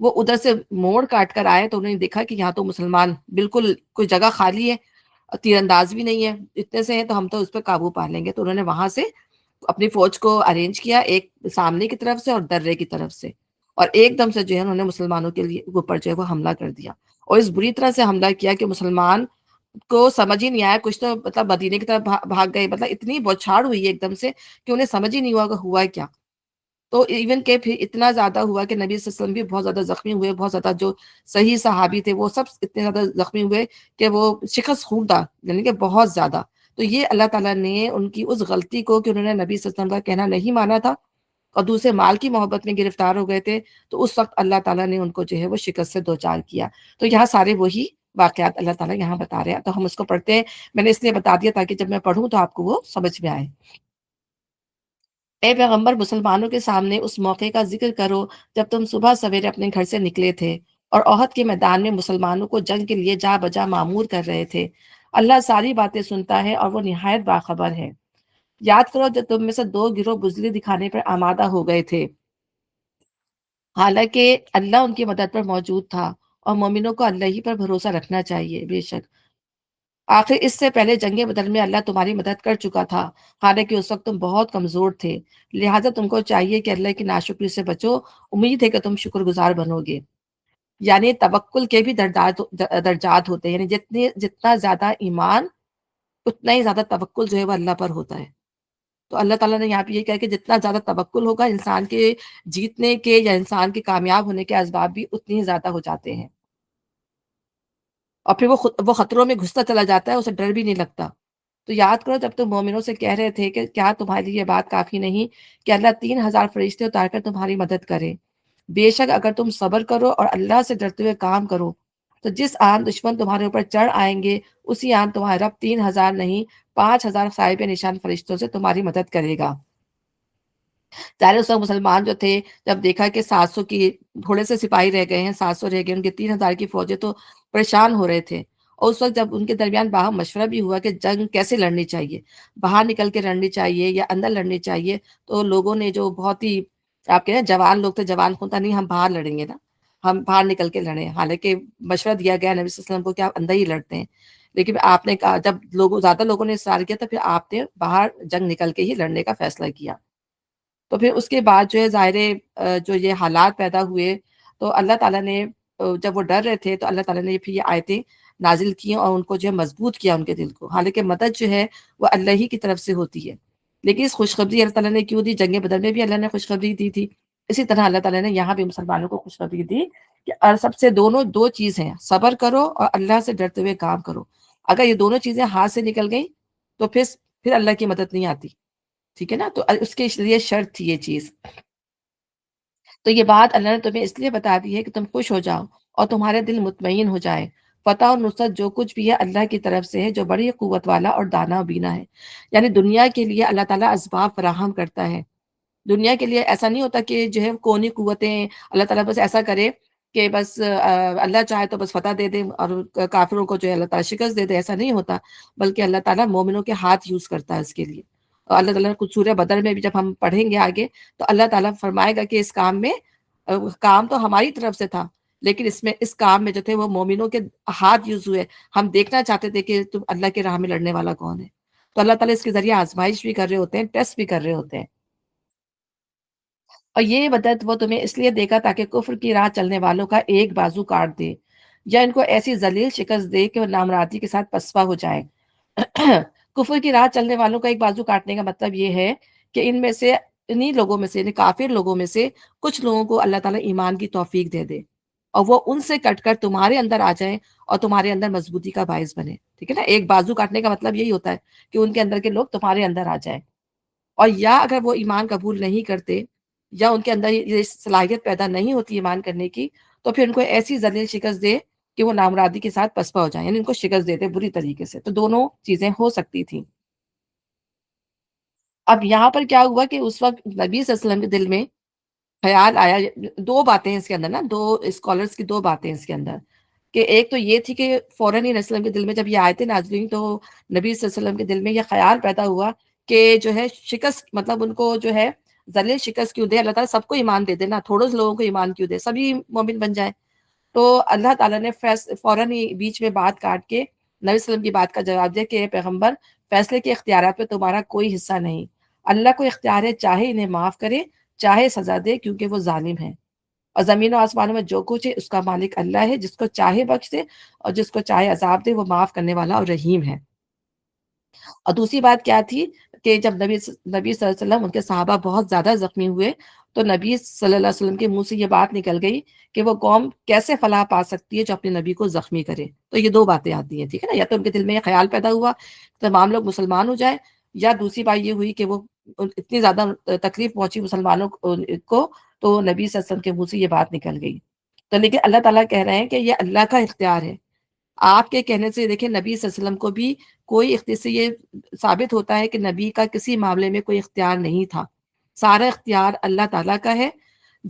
وہ ادھر سے موڑ کاٹ کر آئے تو انہوں نے دیکھا کہ یہاں تو مسلمان بالکل کوئی جگہ خالی ہے، اور تیر انداز بھی نہیں ہے، اتنے سے ہیں تو ہم تو اس پہ قابو پا لیں گے، تو انہوں نے وہاں سے اپنی فوج کو ارینج کیا، ایک سامنے کی طرف سے اور درے کی طرف سے، اور ایک دم سے جو ہے انہوں نے مسلمانوں کے لیے اوپر جو ہے وہ حملہ کر دیا، اور اس بری طرح سے حملہ کیا کہ مسلمان کو سمجھ ہی نہیں آیا، کچھ تو مطلب مدینے کی طرف بھاگ گئے، مطلب اتنی بوچھاڑ ہوئی ایک دم سے کہ انہیں سمجھ ہی نہیں ہوا کہ ہوا کیا۔ تو ایون کہ پھر اتنا زیادہ ہوا کہ نبی صلی اللہ علیہ وسلم بھی بہت زیادہ زخمی ہوئے، بہت زیادہ جو صحیح صحابی تھے وہ سب اتنے زیادہ زخمی ہوئے کہ وہ شکست خوردہ، یعنی کہ بہت زیادہ۔ تو یہ اللہ تعالیٰ نے ان کی اس غلطی کو کہ انہوں نے نبی صلی اللہ علیہ وسلم کا کہنا نہیں مانا تھا اور دوسرے مال کی محبت میں گرفتار ہو گئے تھے، تو اس وقت اللہ تعالیٰ نے ان کو جو ہے وہ شکست سے دوچار کیا۔ تو یہاں سارے وہی واقعات اللہ تعالیٰ یہاں بتا رہے ہیں، تو ہم اس کو پڑھتے ہیں۔ میں نے اس لیے بتا دیا تاکہ جب میں پڑھوں تو آپ کو وہ سمجھ میں آئے۔ اے پیغمبر، مسلمانوں کے سامنے اس موقع کا ذکر کرو جب تم صبح سویرے اپنے گھر سے نکلے تھے اور احد کے میدان میں مسلمانوں کو جنگ کے لیے جا بجا معمور کر رہے تھے۔ اللہ ساری باتیں سنتا ہے اور وہ نہایت باخبر ہے۔ یاد کرو جب تم میں سے دو گروہ بزدلی دکھانے پر آمادہ ہو گئے تھے، حالانکہ اللہ ان کی مدد پر موجود تھا، اور مومنوں کو اللہ ہی پر بھروسہ رکھنا چاہیے۔ بے شک آخر اس سے پہلے جنگ بدر میں اللہ تمہاری مدد کر چکا تھا، حالانکہ اس وقت تم بہت کمزور تھے، لہٰذا تم کو چاہیے کہ اللہ کی ناشکری سے بچو۔ امید ہے کہ تم شکر گزار بنو گے۔ یعنی توکل کے بھی درجات ہوتے ہیں، یعنی جتنا زیادہ ایمان اتنا ہی زیادہ توکل جو ہے وہ اللہ پر ہوتا ہے۔ تو اللہ تعالیٰ نے یہاں پہ یہ کہا کہ جتنا زیادہ توکل ہوگا انسان کے جیتنے کے یا انسان کے کامیاب ہونے کے اسباب بھی اتنے ہی زیادہ ہو جاتے ہیں، اور پھر وہ خطروں میں گھستا چلا جاتا ہے، اسے ڈر بھی نہیں لگتا۔ تو یاد کرو جب تم مومنوں سے کہہ رہے تھے کہ کیا تمہارے لیے یہ بات کافی نہیں کہ اللہ 3,000 فرشتے اتار کر تمہاری مدد کرے؟ بے شک اگر تم صبر کرو اور اللہ سے ڈرتے ہوئے کام کرو تو جس آن دشمن تمہارے اوپر چڑھ آئیں گے اسی آن تمہارا رب 3,000 نہیں 5,000 صاحب نشان فرشتوں سے تمہاری مدد کرے گا۔ ظاہر اس وقت مسلمان جو تھے جب دیکھا کہ 700 کی تھوڑے سے سپاہی رہ گئے ہیں، 700 رہ گئے، ان کے 3,000 کی فوجیں، تو پریشان ہو رہے تھے۔ اور اس وقت جب ان کے درمیان باہم مشورہ بھی ہوا کہ جنگ کیسے لڑنی چاہیے، باہر نکل کے لڑنی چاہیے یا اندر لڑنی چاہیے، تو لوگوں نے جو بہت ہی آپ کہہ رہے ہیں جوان لوگ تھے، جوان خون تھا، نہیں ہم باہر لڑیں گے نا، ہم باہر نکل کے لڑیں۔ حالانکہ مشورہ دیا گیا نبی صلی اللہ علیہ وسلم کو کہ آپ اندر ہی لڑتے ہیں، لیکن آپ نے کہا جب زیادہ لوگوں نے اصرار کیا تو پھر آپ نے باہر جنگ نکل کے ہی لڑنے کا فیصلہ کیا۔ تو پھر اس کے بعد جو ہے ظاہر جو یہ حالات پیدا ہوئے تو اللہ تعالیٰ نے جب وہ ڈر رہے تھے تو اللہ تعالیٰ نے پھر یہ آیتیں نازل کی اور ان کو جو ہے مضبوط کیا ان کے دل کو، حالانکہ مدد جو ہے وہ اللہ ہی کی طرف سے ہوتی ہے، لیکن اس خوشخبری اللہ تعالیٰ نے کیوں دی؟ جنگ بدر میں بھی اللہ نے خوشخبری دی تھی، اسی طرح اللہ تعالیٰ نے یہاں بھی مسلمانوں کو خوشخبری دی کہ اور سب سے دو چیز ہیں، صبر کرو اور اللہ سے ڈرتے ہوئے کام کرو۔ اگر یہ دونوں چیزیں ہاتھ سے نکل گئیں تو پھر اللہ کی مدد نہیں آتی، ٹھیک ہے نا؟ تو اس کے لیے شرط تھی یہ چیز۔ تو یہ بات اللہ نے تمہیں اس لیے بتا دی ہے کہ تم خوش ہو جاؤ اور تمہارے دل مطمئن ہو جائے۔ فتح اور نصرت جو کچھ بھی ہے اللہ کی طرف سے ہے جو بڑی قوت والا اور دانا و بینا ہے۔ یعنی دنیا کے لیے اللہ تعالیٰ اسباب فراہم کرتا ہے، دنیا کے لیے ایسا نہیں ہوتا کہ جو ہے کونی قوتیں اللہ تعالیٰ بس ایسا کرے کہ بس اللہ چاہے تو بس فتح دے دے اور کافروں کو جو ہے اللہ تعالیٰ شکست دے دے، ایسا نہیں ہوتا، بلکہ اللہ تعالیٰ مومنوں کے ہاتھ یوز کرتا ہے اس کے لیے۔ اور اللہ تعالیٰ نے کچھ سورہ بدر میں بھی جب ہم پڑھیں گے آگے تو اللہ تعالیٰ فرمائے گا کہ اس کام میں کام تو ہماری طرف سے تھا، لیکن اس کام میں جو تھے وہ مومنوں کے ہاتھ یوز ہوئے، ہم دیکھنا چاہتے تھے کہ تم اللہ کے راہ میں لڑنے والا کون ہے۔ تو اللہ تعالیٰ اس کے ذریعے آزمائش بھی کر رہے ہوتے ہیں، ٹیسٹ بھی کر رہے ہوتے ہیں، اور یہ مدد وہ تمہیں اس لیے دے گا تاکہ کفر کی راہ چلنے والوں کا ایک بازو کاٹ دے یا ان کو ایسی ذلیل شکست دے کہ وہ نامرادی کے ساتھ پسپا ہو جائے۔ کفر کی راہ چلنے والوں کا ایک بازو کاٹنے کا مطلب یہ ہے کہ ان میں سے انہی لوگوں میں سے یعنی کافر لوگوں میں سے کچھ لوگوں کو اللہ تعالیٰ ایمان کی توفیق دے دے اور وہ ان سے کٹ کر تمہارے اندر آ جائیں اور تمہارے اندر مضبوطی کا باعث بنے، ٹھیک ہے نا؟ ایک بازو کاٹنے کا مطلب یہی ہوتا ہے کہ ان کے اندر کے لوگ تمہارے اندر آ جائیں، اور یا اگر وہ ایمان قبول نہیں کرتے یا ان کے اندر یہ صلاحیت پیدا نہیں ہوتی ایمان کرنے کی، تو پھر ان کو ایسی ذلیل شکست دے کہ وہ نامرادی کے ساتھ پسپا ہو جائیں، یعنی ان کو شکست دیتے بری طریقے سے۔ تو دونوں چیزیں ہو سکتی تھیں۔ اب یہاں پر کیا ہوا کہ اس وقت نبی صلی اللہ علیہ وسلم کے دل میں خیال آیا، دو باتیں اس کے اندر نا، دو اسکالرس کی دو باتیں اس کے اندر، کہ ایک تو یہ تھی کہ فوراً ہی نبی صلی اللہ علیہ وسلم کے دل میں جب یہ آیتیں نازل ہوئیں تو نبی صلی اللہ علیہ وسلم کے دل میں یہ خیال پیدا ہوا کہ جو ہے شکست مطلب ان کو جو ہے ذلیل شکست کیوں دے؟ اللہ تعالیٰ سب کو ایمان دے دے نا، تھوڑے سے لوگوں کو ایمان کیوں دے؟ سبھی مومن بن جائیں۔ تو اللہ تعالیٰ نے فوراً ہی بیچ میں بات کاٹ کے نبی صلی اللہ علیہ وسلم کی بات کا جواب دیا کہ اے پیغمبر، فیصلے کے اختیارات پہ تمہارا کوئی حصہ نہیں، اللہ کو اختیار ہے چاہے انہیں معاف کرے چاہے سزا دے، کیونکہ وہ ظالم ہے، اور زمین و آسمانوں میں جو کچھ ہے اس کا مالک اللہ ہے، جس کو چاہے بخش دے اور جس کو چاہے عذاب دے، وہ معاف کرنے والا اور رحیم ہے۔ اور دوسری بات کیا تھی کہ جب نبی صلی اللہ علیہ وسلم، ان کے صحابہ بہت زیادہ زخمی ہوئے، تو نبی صلی اللہ علیہ وسلم کے منہ سے یہ بات نکل گئی کہ وہ قوم کیسے فلاح پا سکتی ہے جو اپنے نبی کو زخمی کرے۔ تو یہ دو باتیں آتی ہیں، ٹھیک ہے نا؟ یا تو ان کے دل میں یہ خیال پیدا ہوا تمام لوگ مسلمان ہو جائیں، یا دوسری بات یہ ہوئی کہ وہ اتنی زیادہ تکلیف پہنچی مسلمانوں کو، تو نبی صلی اللہ علیہ وسلم کے منہ سے یہ بات نکل گئی۔ تو لیکن اللہ تعالیٰ کہہ رہے ہیں کہ یہ اللہ کا اختیار ہے۔ آپ کے کہنے سے دیکھیں نبی صلی اللہ علیہ وسلم کو بھی کوئی اختیار سے یہ ثابت ہوتا ہے کہ نبی کا کسی معاملے میں کوئی اختیار نہیں تھا، سارا اختیار اللہ تعالیٰ کا ہے،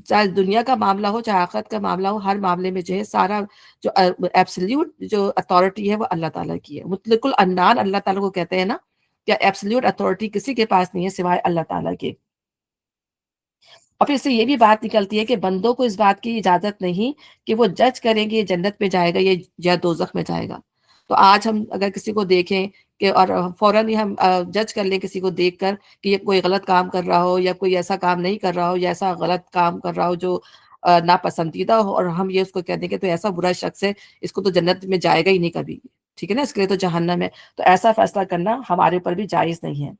چاہے دنیا کا معاملہ ہو چاہے آخرت کا معاملہ ہو، ہر معاملے میں جو ہے سارا جو ایبسلیوٹ جو اتھارٹی ہے وہ اللہ تعالیٰ کی ہے۔ مطلق العنان اللہ تعالیٰ کو کہتے ہیں نا، کہ ایبسلیوٹ اتھارٹی کسی کے پاس نہیں ہے سوائے اللہ تعالیٰ کے۔ اور پھر اس سے یہ بھی بات نکلتی ہے کہ بندوں کو اس بات کی اجازت نہیں کہ وہ جج کریں گے یہ جنت میں جائے گا یہ یا دوزخ میں جائے گا۔ تو آج ہم اگر کسی کو دیکھیں کہ اور فوراً ہی ہم جج کر لیں کسی کو دیکھ کر کہ یہ کوئی غلط کام کر رہا ہو یا کوئی ایسا کام نہیں کر رہا ہو یا ایسا غلط کام کر رہا ہو جو ناپسندیدہ ہو، اور ہم یہ اس کو کہہ دیں کہ تو ایسا برا شخص ہے، اس کو تو جنت میں جائے گا ہی نہیں کبھی، ٹھیک ہے نا، اس کے لیے تو جہنم ہے، تو ایسا فیصلہ کرنا ہمارے اوپر بھی جائز نہیں ہے۔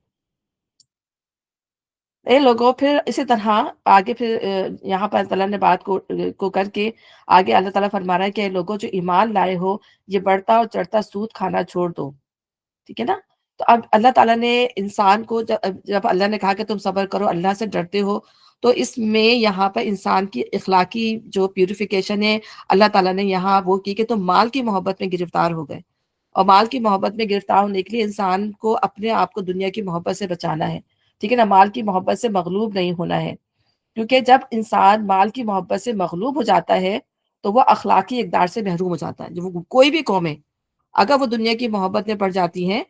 اے لوگوں، پھر اسی طرح آگے پھر یہاں پر اللہ تعالیٰ نے بات کو کر کے آگے اللہ تعالیٰ فرما رہا ہے کہ اے لوگوں جو ایمان لائے ہو، یہ بڑھتا اور چڑھتا سود کھانا چھوڑ دو، ٹھیک ہے نا؟ تو اب اللہ تعالیٰ نے انسان کو جب اللہ نے کہا کہ تم صبر کرو، اللہ سے ڈرتے ہو، تو اس میں یہاں پر انسان کی اخلاقی جو پیوریفیکیشن ہے اللہ تعالیٰ نے یہاں وہ کی کہ تم مال کی محبت میں گرفتار ہو گئے، اور مال کی محبت میں گرفتار ہونے کے لیے انسان کو اپنے آپ کو دنیا کی محبت سے بچانا ہے، ٹھیک ہے نا؟ مال کی محبت سے مغلوب نہیں ہونا ہے، کیونکہ جب انسان مال کی محبت سے مغلوب ہو جاتا ہے تو وہ اخلاقی اقدار سے محروم ہو جاتا ہے۔ جو وہ کوئی بھی قوم ہے اگر وہ دنیا کی محبت میں پڑ جاتی ہیں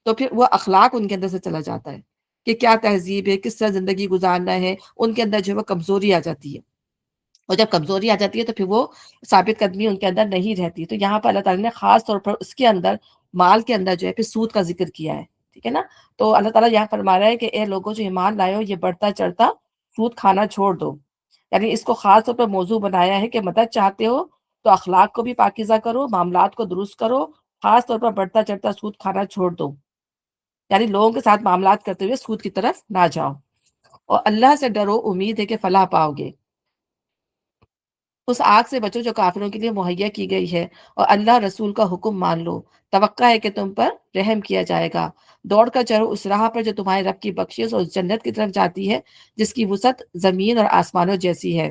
تو پھر وہ اخلاق ان کے اندر سے چلا جاتا ہے کہ کیا تہذیب ہے، کس طرح زندگی گزارنا ہے، ان کے اندر جو ہے وہ کمزوری آ جاتی ہے، اور جب کمزوری آ جاتی ہے تو پھر وہ ثابت قدمی ان کے اندر نہیں رہتی۔ تو یہاں پر اللہ تعالیٰ نے خاص طور پر اس کے اندر مال کے اندر جو ہے پھر سود کا ذکر کیا ہے، ٹھیک ہے نا؟ تو اللہ تعالیٰ یہاں فرما رہا ہے کہ اے لوگوں جو ایمان لائے ہو، یہ بڑھتا چڑھتا سود کھانا چھوڑ دو، یعنی اس کو خاص طور پر موضوع بنایا ہے کہ مدد چاہتے ہو تو اخلاق کو بھی پاکیزہ کرو، معاملات کو درست کرو، خاص طور پر بڑھتا چڑھتا سود کھانا چھوڑ دو، یعنی لوگوں کے ساتھ معاملات کرتے ہوئے سود کی طرف نہ جاؤ، اور اللہ سے ڈرو، امید ہے کہ فلاح پاؤ گے۔ اس آگ سے بچو جو کافروں کے لیے مہیا کی گئی ہے، اور اللہ رسول کا حکم مان لو، توقع ہے کہ تم پر رحم کیا جائے گا۔ دوڑ کر چلو اس راہ پر جو تمہارے رب کی بخشش اور اس جنت کی طرف جاتی ہے جس کی وسعت زمین اور آسمانوں جیسی ہے۔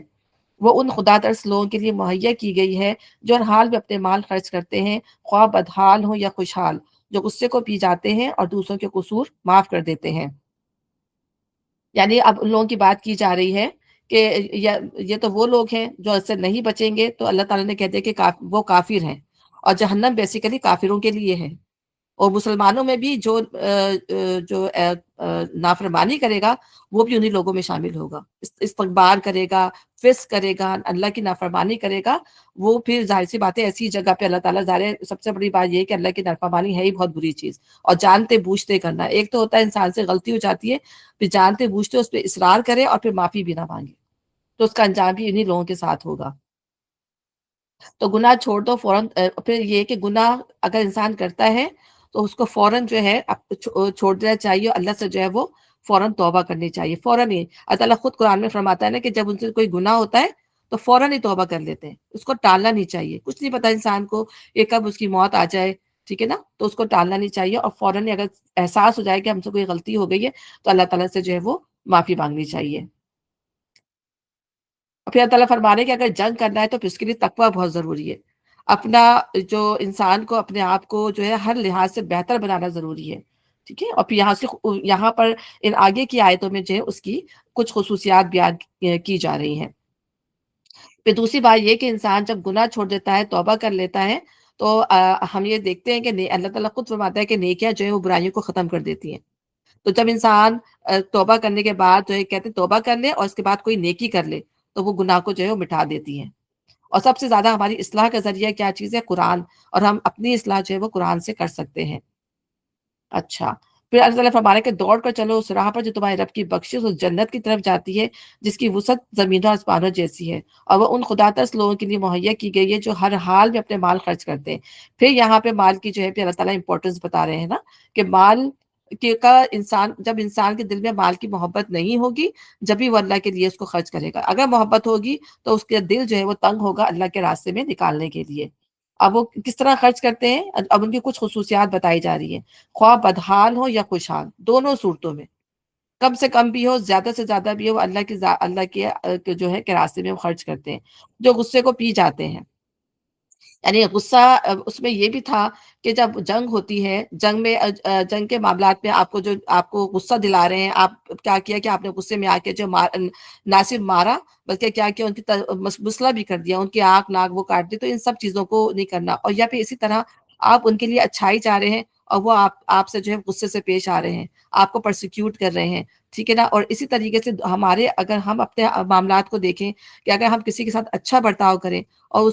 وہ ان خدا ترس لوگوں کے لیے مہیا کی گئی ہے جو ہر حال میں اپنے مال خرچ کرتے ہیں، خواہ بدحال ہوں یا خوشحال، جو غصے کو پی جاتے ہیں اور دوسروں کے قصور معاف کر دیتے ہیں۔ یعنی اب ان لوگوں کی بات کی جا رہی ہے کہ یہ تو وہ لوگ ہیں جو اس سے نہیں بچیں گے، تو اللہ تعالیٰ نے کہہ دیا کہ وہ کافر ہیں، اور جہنم بیسیکلی کافروں کے لیے ہے، اور مسلمانوں میں بھی جو نافرمانی کرے گا وہ بھی انہی لوگوں میں شامل ہوگا، استکبار کرے گا، فسق کرے گا، اللہ کی نافرمانی کرے گا، وہ پھر ظاہر سی بات ہے ایسی جگہ پہ اللہ تعالیٰ، ظاہر ہے سب سے بڑی بات یہ ہے کہ اللہ کی نافرمانی ہے ہی بہت بری چیز، اور جانتے بوجھتے کرنا۔ ایک تو ہوتا ہے انسان سے غلطی ہو جاتی ہے، پھر جانتے بوجھتے اس پہ اصرار کرے اور پھر معافی بھی نہ مانگے، تو اس کا انجام بھی انہی لوگوں کے ساتھ ہوگا۔ تو گناہ چھوڑ دو فوراً، پھر یہ کہ گناہ اگر انسان کرتا ہے تو اس کو فوراً جو ہے چھوڑ دینا چاہیے، اور اللہ سے جو ہے وہ فوراً توبہ کرنی چاہیے، فوراً ہی۔ اللہ تعالیٰ خود قرآن میں فرماتا ہے نا کہ جب ان سے کوئی گناہ ہوتا ہے تو فوراً ہی توبہ کر لیتے ہیں، اس کو ٹالنا نہیں چاہیے، کچھ نہیں پتا انسان کو یہ کب اس کی موت آ جائے، ٹھیک ہے نا؟ تو اس کو ٹالنا نہیں چاہیے، اور فوراً ہی اگر احساس ہو جائے کہ ہم سے کوئی غلطی ہو گئی ہے تو اللہ تعالیٰ سے جو ہے وہ معافی مانگنی چاہیے۔ اور پھر اللہ تعالیٰ فرما رہے ہیں کہ اگر جنگ کرنا ہے تو پھر اس کے لیے تقویٰ بہت ضروری ہے، اپنا جو انسان کو اپنے آپ کو جو ہے ہر لحاظ سے بہتر بنانا ضروری ہے، ٹھیک ہے؟ اور پھر یہاں پر ان آگے کی آیتوں میں جو ہے اس کی کچھ خصوصیات بیان کی جا رہی ہیں۔ پھر دوسری بات یہ کہ انسان جب گناہ چھوڑ دیتا ہے، توبہ کر لیتا ہے، تو ہم یہ دیکھتے ہیں کہ اللہ تعالیٰ خود فرماتا ہے کہ نیکیاں جو ہے وہ برائیوں کو ختم کر دیتی ہیں۔ تو جب انسان توبہ کرنے کے بعد جو ہے کہتے ہیں توبہ کر لے اور اس کے بعد کوئی نیکی کر لے تو وہ گناہ کو جو ہے وہ مٹا دیتی ہیں۔ اور سب سے زیادہ ہماری اصلاح کا ذریعہ کیا چیز ہے؟ قرآن، اور ہم اپنی اصلاح جو ہے وہ قرآن سے کر سکتے ہیں۔ اچھا، پھر اللہ تعالیٰ فرما رہے ہیں کہ دوڑ کر چلو اس راہ پر جو تمہارے رب کی بخشش اس جنت کی طرف جاتی ہے جس کی وسعت زمینوں آسمانوں جیسی ہے، اور وہ ان خدا ترس لوگوں کے لیے مہیا کی گئی ہے جو ہر حال میں اپنے مال خرچ کرتے ہیں۔ پھر یہاں پہ مال کی جو ہے پھر اللہ تعالیٰ امپورٹنس بتا رہے ہیں نا کہ مال کا انسان جب انسان کے دل میں مال کی محبت نہیں ہوگی جب بھی وہ اللہ کے لیے اس کو خرچ کرے گا، اگر محبت ہوگی تو اس کے دل جو ہے وہ تنگ ہوگا اللہ کے راستے میں نکالنے کے لیے۔ اب وہ کس طرح خرچ کرتے ہیں؟ اب ان کی کچھ خصوصیات بتائی جا رہی ہیں، خواہ بدحال ہو یا خوشحال، دونوں صورتوں میں، کم سے کم بھی ہو زیادہ سے زیادہ بھی ہو، اللہ کی اللہ کے جو ہے کہ راستے میں وہ خرچ کرتے ہیں، جو غصے کو پی جاتے ہیں۔ یعنی غصہ اس میں یہ بھی تھا کہ جب جنگ ہوتی ہے، جنگ میں جنگ کے معاملات میں آپ کو جو آپ کو غصہ دلا رہے ہیں، آپ کیا کیا کہ آپ نے غصے میں آ کے جو نہ صرف مارا بلکہ کیا کیا ان کی مسئلہ بھی کر دیا، ان کی آنکھ ناک وہ کاٹ دی، تو ان سب چیزوں کو نہیں کرنا۔ اور یا پھر اسی طرح آپ ان کے لیے اچھائی چاہ رہے ہیں اور وہ آپ سے جو ہے غصے سے پیش آ رہے ہیں، آپ کو پرسیکیوٹ کر رہے ہیں، ٹھیک ہے نا؟ اور اسی طریقے سے ہمارے اگر ہم اپنے معاملات کو دیکھیں کہ اگر ہم کسی کے ساتھ اچھا برتاؤ کریں اور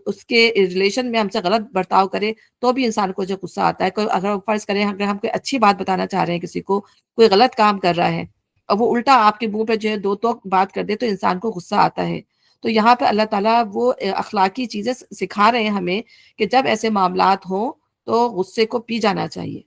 اس کے ریلیشن میں ہم سے غلط برتاؤ کرے تو بھی انسان کو جو غصہ آتا ہے۔ کوئی اگر فرض کریں اگر ہم کوئی اچھی بات بتانا چاہ رہے ہیں کسی کو، کوئی غلط کام کر رہا ہے اور وہ الٹا آپ کے منہ پہ جو ہے دو تو بات کر دے تو انسان کو غصہ آتا ہے۔ تو یہاں پہ اللہ تعالیٰ وہ اخلاقی چیزیں سکھا رہے ہیں ہمیں کہ جب ایسے معاملات ہوں تو غصے کو پی جانا چاہیے،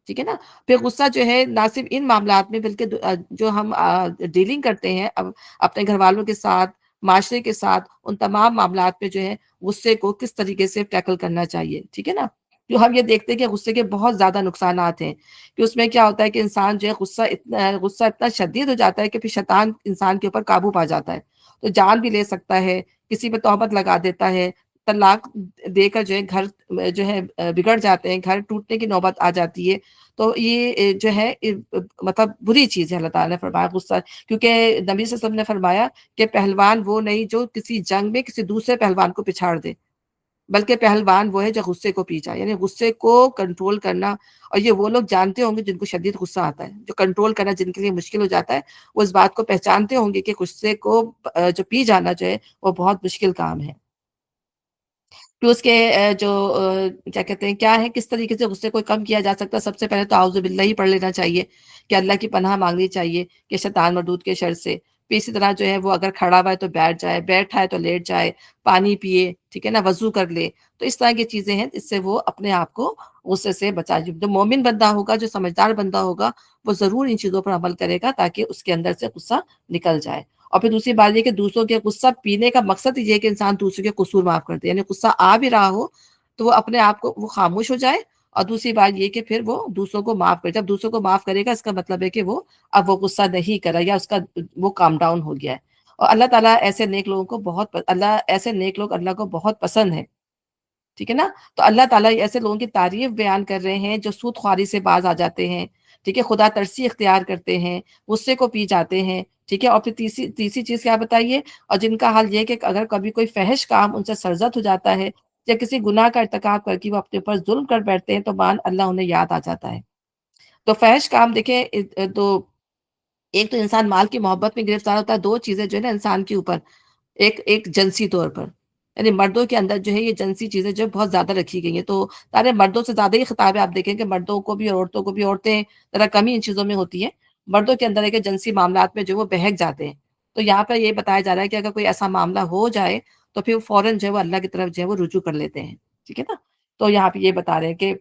ٹھیک ہے نا؟ پھر غصہ جو ہے نہ صرف ان معاملات میں بلکہ جو ہم ڈیلنگ کرتے ہیں اب اپنے گھر والوں کے ساتھ، معاشرے کے ساتھ، ان تمام معاملات پہ جو ہے غصے کو کس طریقے سے ٹیکل کرنا چاہیے، ٹھیک ہے نا؟ جو ہم یہ دیکھتے ہیں کہ غصے کے بہت زیادہ نقصانات ہیں کہ اس میں کیا ہوتا ہے کہ انسان جو ہے غصہ اتنا شدید ہو جاتا ہے کہ پھر شیطان انسان کے اوپر قابو پا جاتا ہے، تو جان بھی لے سکتا ہے، کسی پہ تہمت لگا دیتا ہے، طلاق دے کر جو ہے گھر جو ہے بگڑ جاتے ہیں، گھر ٹوٹنے کی نوبت آ جاتی ہے۔ تو یہ جو ہے مطلب بری چیز ہے۔ اللہ تعالیٰ نے فرمایا غصہ، کیونکہ نبی صلی اللہ علیہ وسلم نے فرمایا کہ پہلوان وہ نہیں جو کسی جنگ میں کسی دوسرے پہلوان کو پچھاڑ دے، بلکہ پہلوان وہ ہے جو غصے کو پی جائے، یعنی غصے کو کنٹرول کرنا۔ اور یہ وہ لوگ جانتے ہوں گے جن کو شدید غصہ آتا ہے، جو کنٹرول کرنا جن کے لیے مشکل ہو جاتا ہے، وہ اس بات کو پہچانتے ہوں گے کہ غصے کو جو پی جانا جو ہے وہ بہت مشکل کام ہے۔ پھر اس کے جو کیا کہتے ہیں کیا ہے کس طریقے سے غصے کو کم کیا جا سکتا ہے؟ سب سے پہلے تو اعوذ باللہ ہی پڑھ لینا چاہیے کہ اللہ کی پناہ مانگنی چاہیے کہ شیطان مردود کے شر سے۔ پھر اسی طرح جو ہے وہ اگر کھڑا ہوا ہے تو بیٹھ جائے، بیٹھا ہے تو لیٹ جائے، پانی پیے، ٹھیک ہے نا، وضو کر لے۔ تو اس طرح کی چیزیں ہیں جس سے وہ اپنے آپ کو غصے سے بچائے۔ جو مومن بندہ ہوگا، جو سمجھدار بندہ ہوگا، وہ ضرور ان چیزوں پر عمل کرے گا تاکہ اس کے اندر سے غصہ نکل جائے۔ اور پھر دوسری بات یہ کہ دوسروں کے غصہ پینے کا مقصد یہ ہے کہ انسان دوسروں کے قصور معاف کر دے، یعنی غصہ آ بھی رہا ہو تو وہ اپنے آپ کو وہ خاموش ہو جائے، اور دوسری بات یہ کہ پھر وہ دوسروں کو معاف کرے۔ جب دوسروں کو معاف کرے گا اس کا مطلب ہے کہ وہ اب وہ غصہ نہیں کرا یا اس کا وہ کام ڈاؤن ہو گیا ہے۔ اور اللہ تعالیٰ ایسے نیک لوگوں کو اللہ ایسے نیک لوگ اللہ کو بہت پسند ہیں، ٹھیک ہے نا؟ تو اللہ تعالیٰ ایسے لوگوں کی تعریف بیان کر رہے ہیں جو سود خواری سے باز آ جاتے ہیں، ٹھیک ہے، خدا ترسی اختیار کرتے ہیں، غصے کو پی جاتے ہیں، ٹھیک ہے۔ اور پھر تیسری چیز کیا بتائیے؟ اور جن کا حال یہ ہے کہ اگر کبھی کوئی فحش کام ان سے سرزد ہو جاتا ہے یا کسی گناہ کا ارتکاب کر کے وہ اپنے اوپر ظلم کر بیٹھتے ہیں تو مان اللہ انہیں یاد آ جاتا ہے۔ تو فحش کام دیکھیں تو ایک تو انسان مال کی محبت میں گرفتار ہوتا ہے، دو چیزیں جو ہے نا انسان کے اوپر، ایک جنسی طور پر، یعنی مردوں کے اندر جو ہے یہ جنسی چیزیں جو ہے بہت زیادہ رکھی گئی ہیں، تو سارے مردوں سے زیادہ ہی خطاب ہے۔ آپ دیکھیں کہ مردوں کو بھی اور عورتوں کو بھی، عورتیں ذرا کم ہی ان چیزوں میں ہوتی ہیں، مردوں کے اندر ہے کہ جنسی معاملات میں جو وہ بہک جاتے ہیں۔ تو یہاں پر یہ بتایا جا رہا ہے کہ اگر کوئی ایسا معاملہ ہو جائے تو پھر فوراً جو ہے وہ اللہ کی طرف جو ہے وہ رجوع کر لیتے ہیں، ٹھیک ہے نا؟ تو یہاں پہ یہ بتا رہے ہیں کہ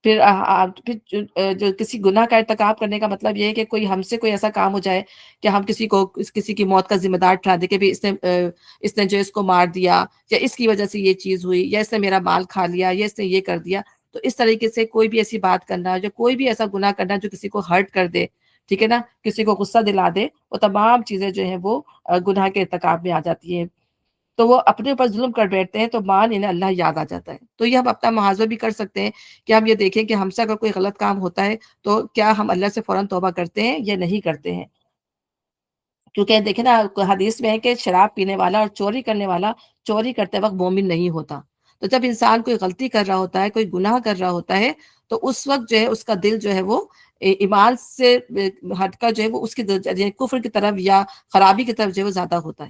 پھر جو کسی گناہ کا ارتکاب کرنے کا مطلب یہ ہے کہ کوئی ہم سے کوئی ایسا کام ہو جائے کہ ہم کسی کی موت کا ذمہ دار ٹھہرا دے کہ بھی اس نے جو اس کو مار دیا، یا اس کی وجہ سے یہ چیز ہوئی، یا اس نے میرا مال کھا لیا، یا اس نے یہ کر دیا۔ تو اس طریقے سے کوئی بھی ایسی بات کرنا، جو کوئی بھی ایسا گناہ کرنا جو کسی کو ہرٹ کر دے، ٹھیک ہے نا، کسی کو غصہ دلا دے، وہ تمام چیزیں جو ہیں وہ گناہ کے ارتکاب میں آ جاتی ہیں۔ تو وہ اپنے اوپر ظلم کر بیٹھتے ہیں تو مان انہیں اللہ یاد آ جاتا ہے۔ تو یہ ہم اپنا محاذہ بھی کر سکتے ہیں کہ ہم یہ دیکھیں کہ ہم سے اگر کوئی غلط کام ہوتا ہے تو کیا ہم اللہ سے فوراً توبہ کرتے ہیں یا نہیں کرتے ہیں؟ کیونکہ دیکھیں نا حدیث میں ہے کہ شراب پینے والا اور چوری کرنے والا چوری کرتے وقت مومن نہیں ہوتا۔ تو جب انسان کوئی غلطی کر رہا ہوتا ہے، کوئی گناہ کر رہا ہوتا ہے، تو اس وقت جو ہے اس کا دل جو ہے وہ ایمان سے ہٹ کر جو ہے وہ اس کی کفر کی طرف یا خرابی کی طرف جو ہے وہ زیادہ ہوتا ہے،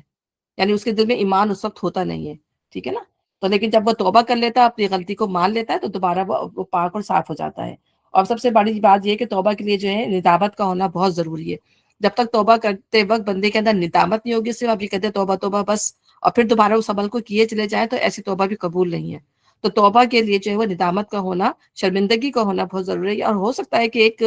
یعنی اس کے دل میں ایمان اس وقت ہوتا نہیں ہے، ٹھیک ہے نا؟ تو لیکن جب وہ توبہ کر لیتا ہے، اپنی غلطی کو مان لیتا ہے، تو دوبارہ وہ پاک اور صاف ہو جاتا ہے۔ اور سب سے بڑی بات یہ ہے کہ توبہ کے لیے جو ہے ندامت کا ہونا بہت ضروری ہے۔ جب تک توبہ کرتے وقت بندے کے اندر ندامت نہیں ہوگی، صرف آپ یہ کہتے ہیں توبہ توبہ بس، اور پھر دوبارہ اس عمل کو کیے چلے جائیں، تو ایسی توبہ بھی قبول نہیں ہے۔ تو توبہ کے لیے جو ہے وہ ندامت کا ہونا، شرمندگی کا ہونا بہت ضروری ہے۔ اور ہو سکتا ہے کہ ایک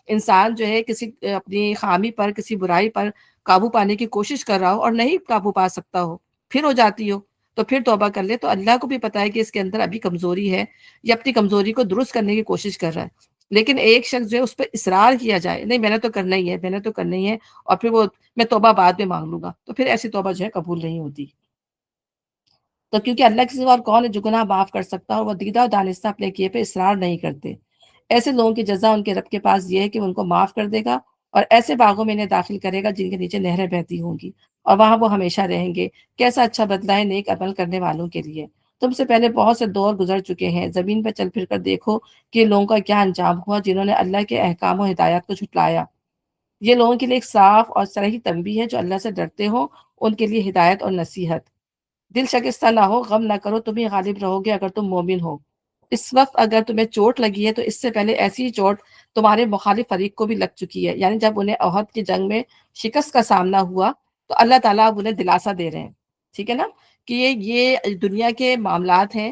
انسان جو ہے کسی اپنی خامی پر، کسی برائی پر قابو پانے کی کوشش کر رہا ہو اور نہیں قابو پا سکتا ہو، پھر ہو جاتی ہو، تو پھر توبہ کر لے، تو اللہ کو بھی پتا ہے کہ اس کے اندر ابھی کمزوری ہے، یہ اپنی کمزوری کو درست کرنے کی کوشش کر رہا ہے۔ لیکن ایک شخص جو ہے اس پہ اصرار کیا جائے، نہیں میں نے تو کرنا ہی ہے، میں نے تو کرنا ہی ہے، اور پھر وہ میں توبہ بعد میں مانگ لوں گا، تو پھر ایسی توبہ جو ہے قبول نہیں ہوتی۔ تو کیونکہ اللہ کے سوا اور کون ہے جو گناہ معاف کر سکتا ہے، اور وہ دیدہ اور دانستہ اپنے کیے پہ اصرار نہیں کرتے۔ ایسے لوگوں کی جزا ان کے رب کے پاس یہ ہے کہ ان کو معاف کر دے گا، اور ایسے باغوں میں انہیں داخل کرے گا جن کے نیچے نہریں بہتی ہوں گی، اور وہاں وہ ہمیشہ رہیں گے۔ کیسا اچھا بدلہ ہے نیک عمل کرنے والوں کے لیے۔ تم سے پہلے بہت سے دور گزر چکے ہیں، زمین پہ چل پھر کر دیکھو کہ لوگوں کا کیا انجام ہوا جنہوں نے اللہ کے احکام و ہدایات کو جھٹلایا۔ یہ لوگوں کے لیے ایک صاف اور صریح تنبیہ ہے، جو اللہ سے ڈرتے ہوں ان کے لیے ہدایت اور نصیحت۔ دل شکستہ نہ ہو، غم نہ کرو، تم ہی غالب رہو گے اگر تم مومن ہو۔ اس وقت اگر تمہیں چوٹ لگی ہے تو اس سے پہلے ایسی ہی چوٹ تمہارے مخالف فریق کو بھی لگ چکی ہے، یعنی جب انہیں احد کی جنگ میں شکست کا سامنا ہوا تو اللہ تعالیٰ اب انہیں دلاسا دے رہے ہیں، ٹھیک ہے نا؟ کہ یہ دنیا کے معاملات ہیں،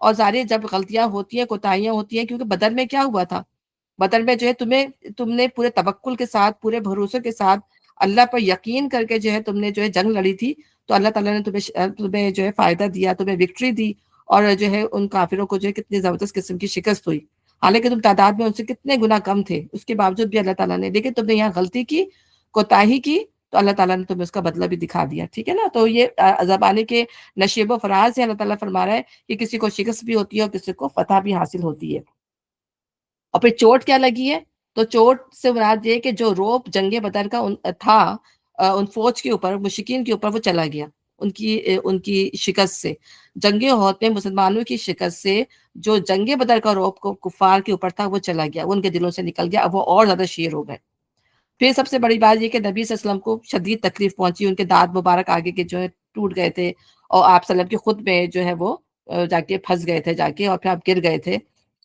اور ظاہر ہے جب غلطیاں ہوتی ہیں، کوتاہیاں ہوتی ہیں، کیونکہ بدر میں کیا ہوا تھا؟ بدر میں جو ہے تم نے پورے توکل کے ساتھ، پورے بھروسے کے ساتھ اللہ پر یقین کر کے جو ہے تم نے جو ہے جنگ لڑی تھی، تو اللہ تعالیٰ نے تمہیں جو ہے فائدہ دیا، تمہیں وکٹری دی، اور جو ہے ان کافروں کو جو ہے کتنی زبردست قسم کی شکست ہوئی۔ حالانکہ تم تعداد میں ان سے کتنے گنا کم تھے، اس کے باوجود بھی اللہ تعالیٰ نے، لیکن تم نے یہاں غلطی کی، کوتاہی کی، تو اللہ تعالیٰ نے تمہیں اس کا بدلہ بھی دکھا دیا، ٹھیک ہے نا؟ تو یہ زبانے کے نشیب و فراز ہے، اللہ تعالیٰ فرما رہا ہے کہ کسی کو شکست بھی ہوتی ہے اور کسی کو فتح بھی حاصل ہوتی ہے۔ اور پھر چوٹ کیا لگی ہے؟ تو چوٹ سے مراد یہ کہ جو روب جنگ بدر کا تھا ان فوج کے اوپر، مشرکین کے اوپر، وہ چلا گیا ان کی شکست سے۔ جنگ احد میں مسلمانوں کی شکست سے جو جنگ بدر کا روب کو کفار کے اوپر تھا وہ چلا گیا، وہ ان کے دلوں سے نکل گیا، اب وہ اور زیادہ شیر ہو گئے۔ پھر سب سے بڑی بات یہ کہ نبی صلی اللہ علیہ وسلم کو شدید تکلیف پہنچی، ان کے دانت مبارک آگے کے جو ہے ٹوٹ گئے تھے، اور آپ صلی اللہ علیہ وسلم کی خود میں جو ہے وہ جا کے پھنس گئے تھے جا کے، اور پھر آپ گر گئے تھے۔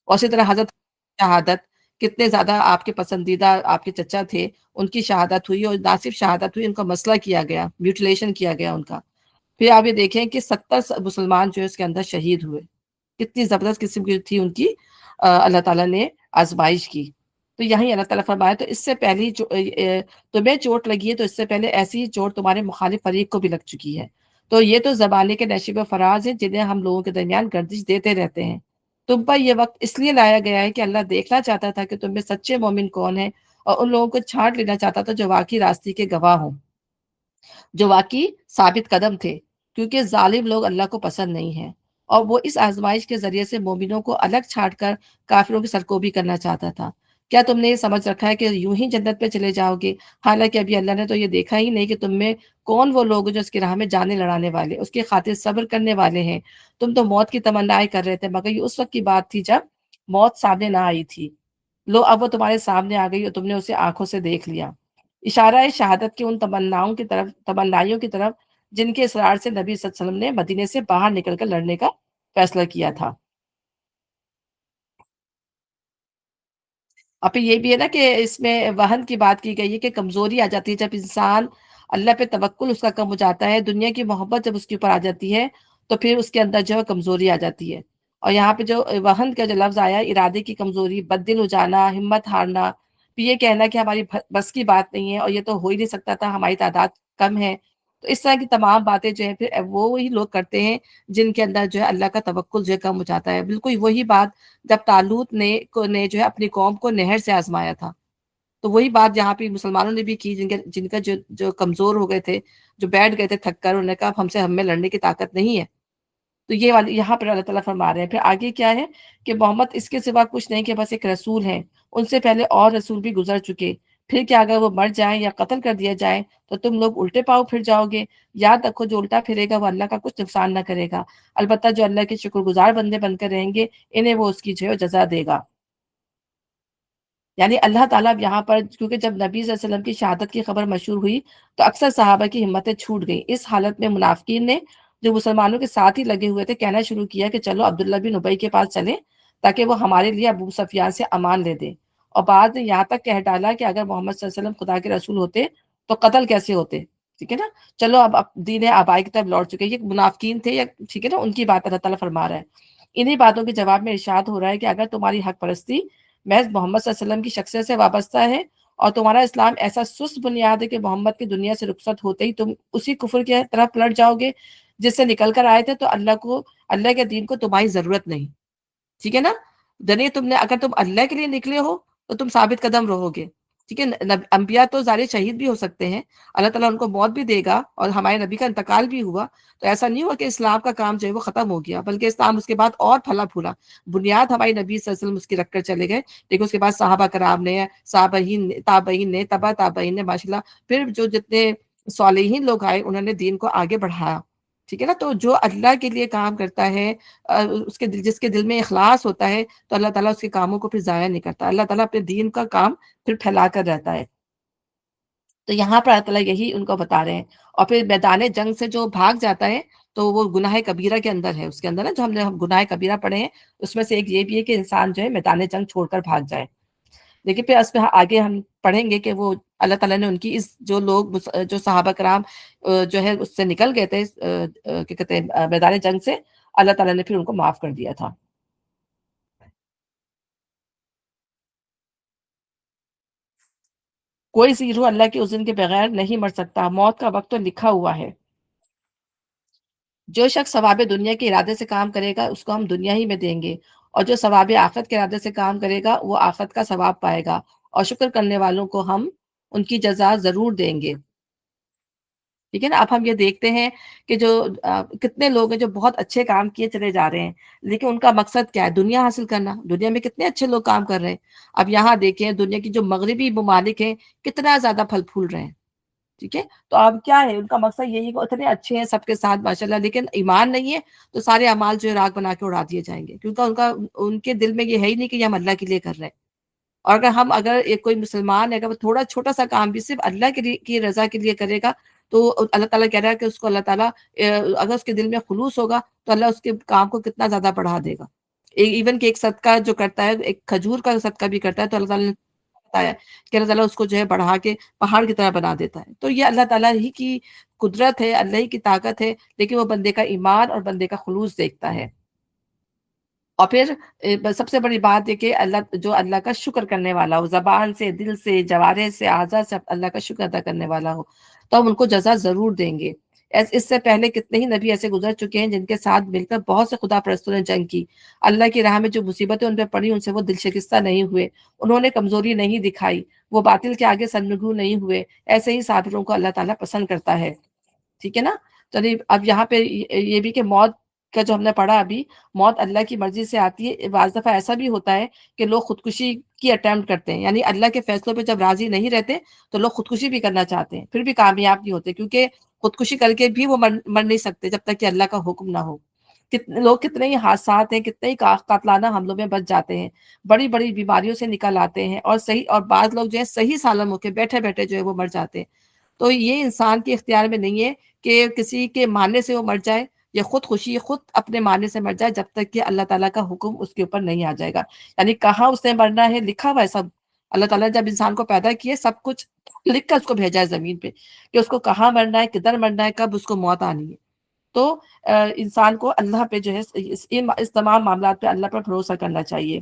اور اسی طرح حضرت شہادت، کتنے زیادہ آپ کے پسندیدہ آپ کے چچا تھے، ان کی شہادت ہوئی، اور نہ صرف شہادت ہوئی، ان کا مسئلہ کیا گیا، میوٹیلیشن کیا گیا ان کا۔ پھر آپ یہ دیکھیں کہ 70 مسلمان جو ہے اس کے اندر شہید ہوئے، کتنی زبردست قسم کی تھی ان کی اللہ تعالیٰ نے آزمائش کی۔ تو یہیں اللہ تعالیٰ فرمایا تو اس سے پہلی تمہیں چوٹ لگی ہے تو اس سے پہلے ایسی ہی چوٹ تمہارے مخالف فریق کو بھی لگ چکی ہے۔ تو یہ تو زمانے کے نشیب و فراز ہیں جنہیں ہم لوگوں کے درمیان گردش دیتے رہتے ہیں۔ تم پر یہ وقت اس لیے لایا گیا ہے کہ اللہ دیکھنا چاہتا تھا کہ تم میں سچے مومن کون ہیں، اور ان لوگوں کو چھانٹ لینا چاہتا تھا جو واقعی راستے کے گواہ ہوں، جو واقعی ثابت قدم تھے، کیونکہ ظالم لوگ اللہ کو پسند نہیں ہیں۔ اور وہ اس آزمائش کے ذریعے سے مومنوں کو الگ چھانٹ کر کافروں کی سرکوبی کرنا چاہتا تھا۔ کیا تم نے یہ سمجھ رکھا ہے کہ یوں ہی جنت پہ چلے جاؤ گے؟ حالانکہ ابھی اللہ نے تو یہ دیکھا ہی نہیں کہ تم میں کون وہ لوگ جو اس کی راہ میں جانے لڑانے والے، اس کی خاطر صبر کرنے والے ہیں۔ تم تو موت کی تمنائیں کر رہے تھے، مگر یہ اس وقت کی بات تھی جب موت سامنے نہ آئی تھی۔ لو اب وہ تمہارے سامنے آ گئی اور تم نے اسے آنکھوں سے دیکھ لیا۔ اشارہ ہے شہادت کی ان تمنائیوں کی طرف جن کے اصرار سے نبی صلی اللہ علیہ وسلم نے مدینے سے باہر نکل کر لڑنے کا فیصلہ کیا تھا۔ اور پھر یہ بھی ہے نا کہ اس میں وہن کی بات کی گئی ہے کہ کمزوری آ جاتی ہے جب انسان اللہ پہ توکل اس کا کم ہو جاتا ہے، دنیا کی محبت جب اس کے اوپر آ جاتی ہے تو پھر اس کے اندر جو ہے کمزوری آ جاتی ہے۔ اور یہاں پہ جو وہن کا جو لفظ آیا، ارادے کی کمزوری، بد دل ہو جانا، ہمت ہارنا، پھر یہ کہنا کہ ہماری بس کی بات نہیں ہے اور یہ تو ہو ہی نہیں سکتا تھا، ہماری تعداد کم ہے۔ تو اس طرح کی تمام باتیں جو ہیں پھر وہی لوگ کرتے ہیں جن کے اندر جو ہے اللہ کا توکل جو ہے کم ہو جاتا ہے۔ بالکل وہی بات جب طالوت نے جو ہے اپنی قوم کو نہر سے آزمایا تھا، تو وہی بات یہاں پہ مسلمانوں نے بھی کی، جن کا جو کمزور ہو گئے تھے، جو بیٹھ گئے تھے تھک کر، انہوں نے کہا ہم میں لڑنے کی طاقت نہیں ہے۔ تو یہ والی یہاں پر اللہ تعالیٰ فرما رہے ہیں۔ پھر آگے کیا ہے کہ محمد اس کے سوا کچھ نہیں کہ بس ایک رسول ہیں، ان سے پہلے اور رسول بھی گزر چکے۔ پھر کیا اگر وہ مر جائیں یا قتل کر دیا جائے تو تم لوگ الٹے پاؤ پھر جاؤ گے؟ یاد رکھو جو الٹا پھرے گا وہ اللہ کا کچھ نقصان نہ کرے گا، البتہ جو اللہ کے شکر گزار بندے بن کر رہیں گے انہیں وہ اس کی جو ہے جزا دے گا۔ یعنی اللہ تعالیٰ اب یہاں پر کیونکہ جب نبی صلی اللہ علیہ وسلم کی شہادت کی خبر مشہور ہوئی تو اکثر صحابہ کی ہمتیں چھوٹ گئیں. اس حالت میں منافقین نے جو مسلمانوں کے ساتھ ہی لگے ہوئے تھے کہنا شروع کیا کہ چلو عبداللہ بن ابی کے پاس چلیں تاکہ وہ ہمارے لیے ابو سفیان سے امان لے دے. اور بعد نے یہاں تک کہہ ڈالا کہ اگر محمد صلی اللہ علیہ وسلم خدا کے رسول ہوتے تو قتل کیسے ہوتے. ٹھیک ہے نا. چلو اب دین آبائی کی طرف لوٹ چکے. یہ منافقین تھے یا ٹھیک ہے نا, ان کی بات اللہ تعالیٰ فرما رہا ہے. انہی باتوں کے جواب میں ارشاد ہو رہا ہے کہ اگر تمہاری حق پرستی محض محمد صلی اللہ علیہ وسلم کی شخصیت سے وابستہ ہے اور تمہارا اسلام ایسا سست بنیاد ہے کہ محمد کی دنیا سے رخصت ہوتے ہی تم اسی کفر کی طرف پلٹ جاؤ گے جس سے نکل کر آئے تھے, تو اللہ کے دین کو تمہاری ضرورت نہیں. ٹھیک ہے نا. یعنی تم نے اگر تم اللہ کے لیے نکلے ہو تو تم ثابت قدم رہو گے. ٹھیک ہے. انبیاء تو ظاہر شہید بھی ہو سکتے ہیں, اللہ تعالیٰ ان کو موت بھی دے گا, اور ہمارے نبی کا انتقال بھی ہوا, تو ایسا نہیں ہوا کہ اسلام کا کام جو ہے وہ ختم ہو گیا, بلکہ اسلام اس کے بعد اور پھلا پھولا. بنیاد ہمارے نبی صلی اللہ علیہ وسلم اس کی رکھ کر چلے گئے, لیکن اس کے بعد صحابہ کرام نے, صحابین تابعین نے, تبا تابعین نے, ماشاء اللہ پھر جو جتنے صالحین لوگ آئے انہوں نے دین کو آگے بڑھایا. ٹھیک ہے نا. تو جو اللہ کے لیے کام کرتا ہے, اس کے جس کے دل میں اخلاص ہوتا ہے, تو اللہ تعالیٰ اس کے کاموں کو پھر ضائع نہیں کرتا. اللہ تعالیٰ اپنے دین کا کام پھر پھیلا کر رہتا ہے. تو یہاں پر اللہ تعالیٰ یہی ان کو بتا رہے ہیں. اور پھر میدان جنگ سے جو بھاگ جاتا ہے تو وہ گناہ کبیرہ کے اندر ہے. اس کے اندر نا جو ہم نے گناہ کبیرہ پڑھے ہیں اس میں سے ایک یہ بھی ہے کہ انسان جو ہے میدان جنگ چھوڑ کر بھاگ جائے. لیکن پھر اس میں آگے ہم پڑھیں گے کہ وہ اللہ تعالیٰ نے ان کی اس جو لوگ جو صحابہ کرام جو ہے اس سے نکل گئے تھے, کیا کہتے ہیں, میدان جنگ سے, اللہ تعالیٰ نے پھر ان کو معاف کر دیا تھا. کوئی سی روح اللہ کے اذن کے بغیر نہیں مر سکتا. موت کا وقت تو لکھا ہوا ہے. جو شخص ثواب دنیا کے ارادے سے کام کرے گا اس کو ہم دنیا ہی میں دیں گے, اور جو ثواب آخرت کے ارادے سے کام کرے گا وہ آخرت کا ثواب پائے گا, اور شکر کرنے والوں کو ہم ان کی جزا ضرور دیں گے. ٹھیک ہے نا. اب ہم یہ دیکھتے ہیں کہ جو کتنے لوگ ہیں جو بہت اچھے کام کیے چلے جا رہے ہیں, لیکن ان کا مقصد کیا ہے؟ دنیا حاصل کرنا. دنیا میں کتنے اچھے لوگ کام کر رہے ہیں. اب یہاں دیکھیں دنیا کی جو مغربی ممالک ہیں کتنا زیادہ پھل پھول رہے ہیں. ٹھیک ہے. تو اب کیا ہے ان کا مقصد یہی ہے کہ اتنے اچھے ہیں سب کے ساتھ ماشاء اللہ, لیکن ایمان نہیں ہے تو سارے اعمال جو ہے راگ بنا کے اڑا دیے جائیں گے, کیونکہ ان کے دل میں یہ ہے ہی نہیں کہ یہ ہم اللہ کے لیے کر رہے ہیں. اور اگر ایک کوئی مسلمان ہے, اگر وہ تھوڑا چھوٹا سا کام بھی صرف اللہ کے لیے کی رضا کے لیے کرے گا, تو اللہ تعالیٰ کہہ رہا ہے کہ اس کو اللہ تعالیٰ اگر اس کے دل میں خلوص ہوگا تو اللہ اس کے کام کو کتنا زیادہ بڑھا دے گا. ایون کہ ایک صدقہ جو کرتا ہے, ایک کھجور کا صدقہ بھی کرتا ہے, تو اللہ تعالیٰ نے بتایا کہ اللہ تعالیٰ اس کو جو ہے بڑھا کے پہاڑ کی طرح بنا دیتا ہے. تو یہ اللہ تعالیٰ ہی کی قدرت ہے, اللہ ہی کی طاقت ہے, لیکن وہ بندے کا ایمان اور بندے کا خلوص دیکھتا ہے. اور پھر سب سے بڑی بات ہے کہ اللہ کا شکر کرنے والا ہو, زبان سے, دل سے, جوارح سے, اعضاء سے اللہ کا شکر ادا کرنے والا ہو, تو ہم ان کو جزا ضرور دیں گے. اس سے پہلے کتنے ہی نبی ایسے گزر چکے ہیں جن کے ساتھ مل کر بہت سے خدا پرستوں نے جنگ کی. اللہ کی راہ میں جو مصیبتیں ان پہ پڑی ان سے وہ دل شکستہ نہیں ہوئے, انہوں نے کمزوری نہیں دکھائی, وہ باطل کے آگے سرنگو نہیں ہوئے. ایسے ہی صابروں کو اللہ تعالیٰ پسند کرتا ہے. ٹھیک ہے نا. تو اب یہاں پہ یہ بھی کہ موت کا جو ہم نے پڑھا ابھی, موت اللہ کی مرضی سے آتی ہے. بعض دفعہ ایسا بھی ہوتا ہے کہ لوگ خودکشی کی اٹیمپٹ کرتے ہیں, یعنی اللہ کے فیصلوں پہ جب راضی نہیں رہتے تو لوگ خودکشی بھی کرنا چاہتے ہیں, پھر بھی کامیاب نہیں ہوتے, کیونکہ خودکشی کر کے بھی وہ مر نہیں سکتے جب تک کہ اللہ کا حکم نہ ہو. کتنے لوگ, کتنے ہی حادثات ہیں, کتنے ہی قاتلانہ حملوں میں بچ جاتے ہیں, بڑی بڑی بیماریوں سے نکل آتے ہیں, اور بعض لوگ جو ہے صحیح سالم ہو کے بیٹھے بیٹھے جو ہے وہ مر جاتے ہیں. تو یہ انسان کے اختیار میں نہیں ہے کہ کسی کے ماننے سے وہ مر جائے, یا خود خوشی خود اپنے ماننے سے مر جائے, جب تک کہ اللہ تعالیٰ کا حکم اس کے اوپر نہیں آ جائے گا. یعنی کہاں اس نے مرنا ہے لکھا ہوا ہے سب. اللہ تعالیٰ نے جب انسان کو پیدا کیے سب کچھ لکھ کر اس کو بھیجا ہے زمین پہ, کہ اس کو کہاں مرنا ہے, کدھر مرنا ہے, کب اس کو موت آنی ہے. تو انسان کو اللہ پہ جو ہے اس تمام معاملات پہ اللہ پر بھروسہ کرنا چاہیے.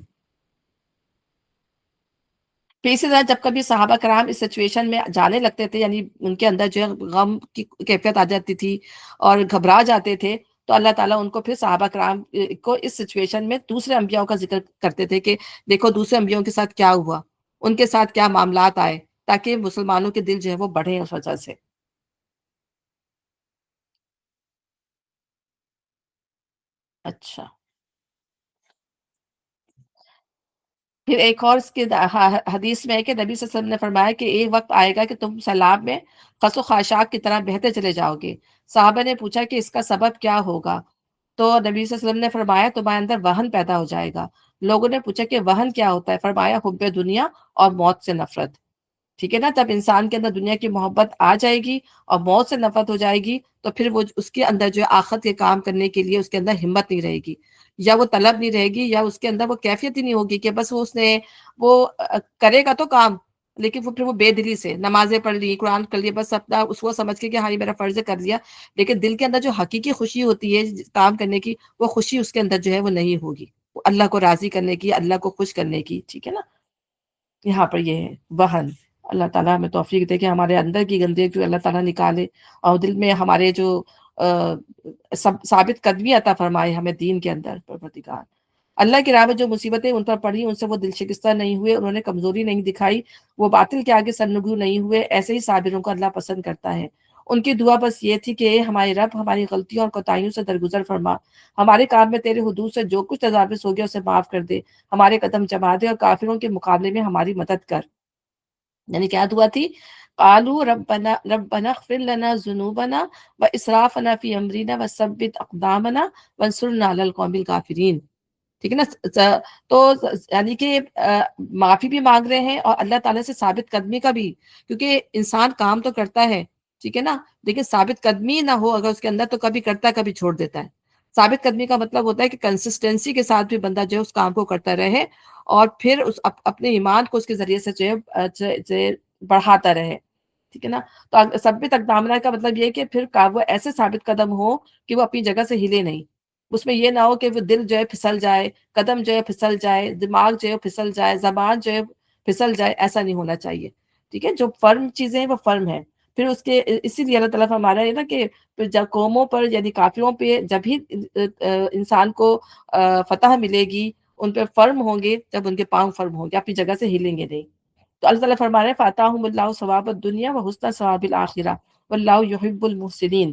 پھر اسی طرح جب کبھی صحابہ کرام اس سچویشن میں جانے لگتے تھے, یعنی ان کے اندر جو ہے غم کی کیفیت آ جاتی تھی اور گھبرا جاتے تھے, تو اللہ تعالیٰ ان کو پھر صحابہ کرام کو اس سچویشن میں دوسرے انبیاء کا ذکر کرتے تھے کہ دیکھو دوسرے انبیاء کے ساتھ کیا ہوا, ان کے ساتھ کیا معاملات آئے, تاکہ مسلمانوں کے دل جو ہے وہ بڑھیں اس وجہ سے. اچھا. پھر ایک اور اس کی حدیث میں ہے کہ نبی صلی اللہ علیہ وسلم نے فرمایا کہ ایک وقت آئے گا کہ تم سیلاب میں خس و خاشاک کی طرح بہتے چلے جاؤ گے. صحابہ نے پوچھا کہ اس کا سبب کیا ہوگا, تو نبی صلی اللہ علیہ وسلم نے فرمایا تمہارے اندر وہن پیدا ہو جائے گا۔ لوگوں نے پوچھا کہ وہن کیا ہوتا ہے؟ فرمایا حب دنیا اور موت سے نفرت۔ ٹھیک ہے نا، جب انسان کے اندر دنیا کی محبت آ جائے گی اور موت سے نفرت ہو جائے گی تو پھر وہ اس کے اندر جو ہے آخرت کے کام کرنے کے لیے اس کے اندر ہمت نہیں رہے گی، یا وہ طلب نہیں رہے گی، یا اس کے اندر وہ کیفیت ہی نہیں ہوگی کہ بس وہ کرے گا تو کام، لیکن وہ پھر وہ بے دلی سے نمازیں پڑھ لی، قرآن کر لیا، بس اپنا اس کو سمجھ کے کہ ہاں یہ میرا فرض ہے کر لیا، لیکن دل کے اندر جو حقیقی خوشی ہوتی ہے کام کرنے کی، وہ خوشی اس کے اندر جو ہے وہ نہیں ہوگی، وہ اللہ کو راضی کرنے کی، اللہ کو خوش کرنے کی۔ ٹھیک ہے نا، یہاں پر یہ ہے وہن۔ اللہ تعالیٰ ہمیں توفیق دے کہ ہمارے اندر کی گندگی کو اللہ تعالیٰ نکالے، اور دل میں ہمارے جو ثابت قدمی عطا فرمائے ہمیں دین کے اندر۔ پروردگار اللہ کی راہ میں جو مصیبتیں ان پر پڑھی ان سے وہ دل شکستہ نہیں ہوئے، انہوں نے کمزوری نہیں دکھائی، وہ باطل کے آگے سرنگو نہیں ہوئے، ایسے ہی صابروں کو اللہ پسند کرتا ہے۔ ان کی دعا بس یہ تھی کہ اے ہمارے رب، ہماری غلطیوں اور کوتاہیوں سے درگزر فرما، ہمارے کام میں تیرے حدود سے جو کچھ تجاوز ہو گیا اسے معاف کر دے، ہمارے قدم جما دے اور کافروں کے مقابلے میں ہماری مدد کر۔ یعنی کیا دعا تھی؟ قالوا ربنا اغفر لنا ذنوبنا واسرافنا فی امرنا وثبت اقدامنا وانصرنا علی القوم الکافرین۔ ٹھیک ہے نا، تو یعنی کہ معافی بھی مانگ رہے ہیں اور اللہ تعالیٰ سے ثابت قدمی کا بھی، کیونکہ انسان کام تو کرتا ہے، ٹھیک ہے نا، لیکن ثابت قدمی نہ ہو اگر اس کے اندر تو کبھی کرتا ہے کبھی چھوڑ دیتا ہے۔ ثابت قدمی کا مطلب ہوتا ہے کہ کنسسٹنسی کے ساتھ بھی بندہ جو ہے اس کام کو کرتا رہے، اور پھر اپنے ایمان کو اس کے ذریعے سے جو ہے بڑھاتا رہے۔ ٹھیک ہے نا، تو ثبت اقدامنا کا مطلب یہ ہے کہ پھر وہ ایسے ثابت قدم ہو کہ وہ اپنی جگہ سے ہلے نہیں، اس میں یہ نہ ہو کہ وہ دل جو ہے پھسل جائے، قدم جو ہے پھسل جائے، دماغ جو ہے پھسل جائے، زبان جو ہے پھسل جائے، ایسا نہیں ہونا چاہیے۔ ٹھیک ہے، جو فرم چیزیں ہیں وہ فرم ہیں۔ پھر اس کے اسی لیے اللہ تعالیٰ ہمارا ہے نا کہ پھر جب قوموں پر یعنی کافروں پہ جب ہی انسان کو فتح ملے گی، ان پہ فرم ہوں گے جب ان کے پاؤں فرم ہوں گے، اپنی جگہ سے ہلیں گے نہیں۔ تو اللہ تعالیٰ فرما رہے ہیں فَآتَاهُمُ اللَّهُ ثَوَابَ الدُّنْيَا وَحُسْنَ ثَوَابِ الْآخِرَةِ وَاللَّهُ يُحِبُّ الْمُحْسِنِينَ۔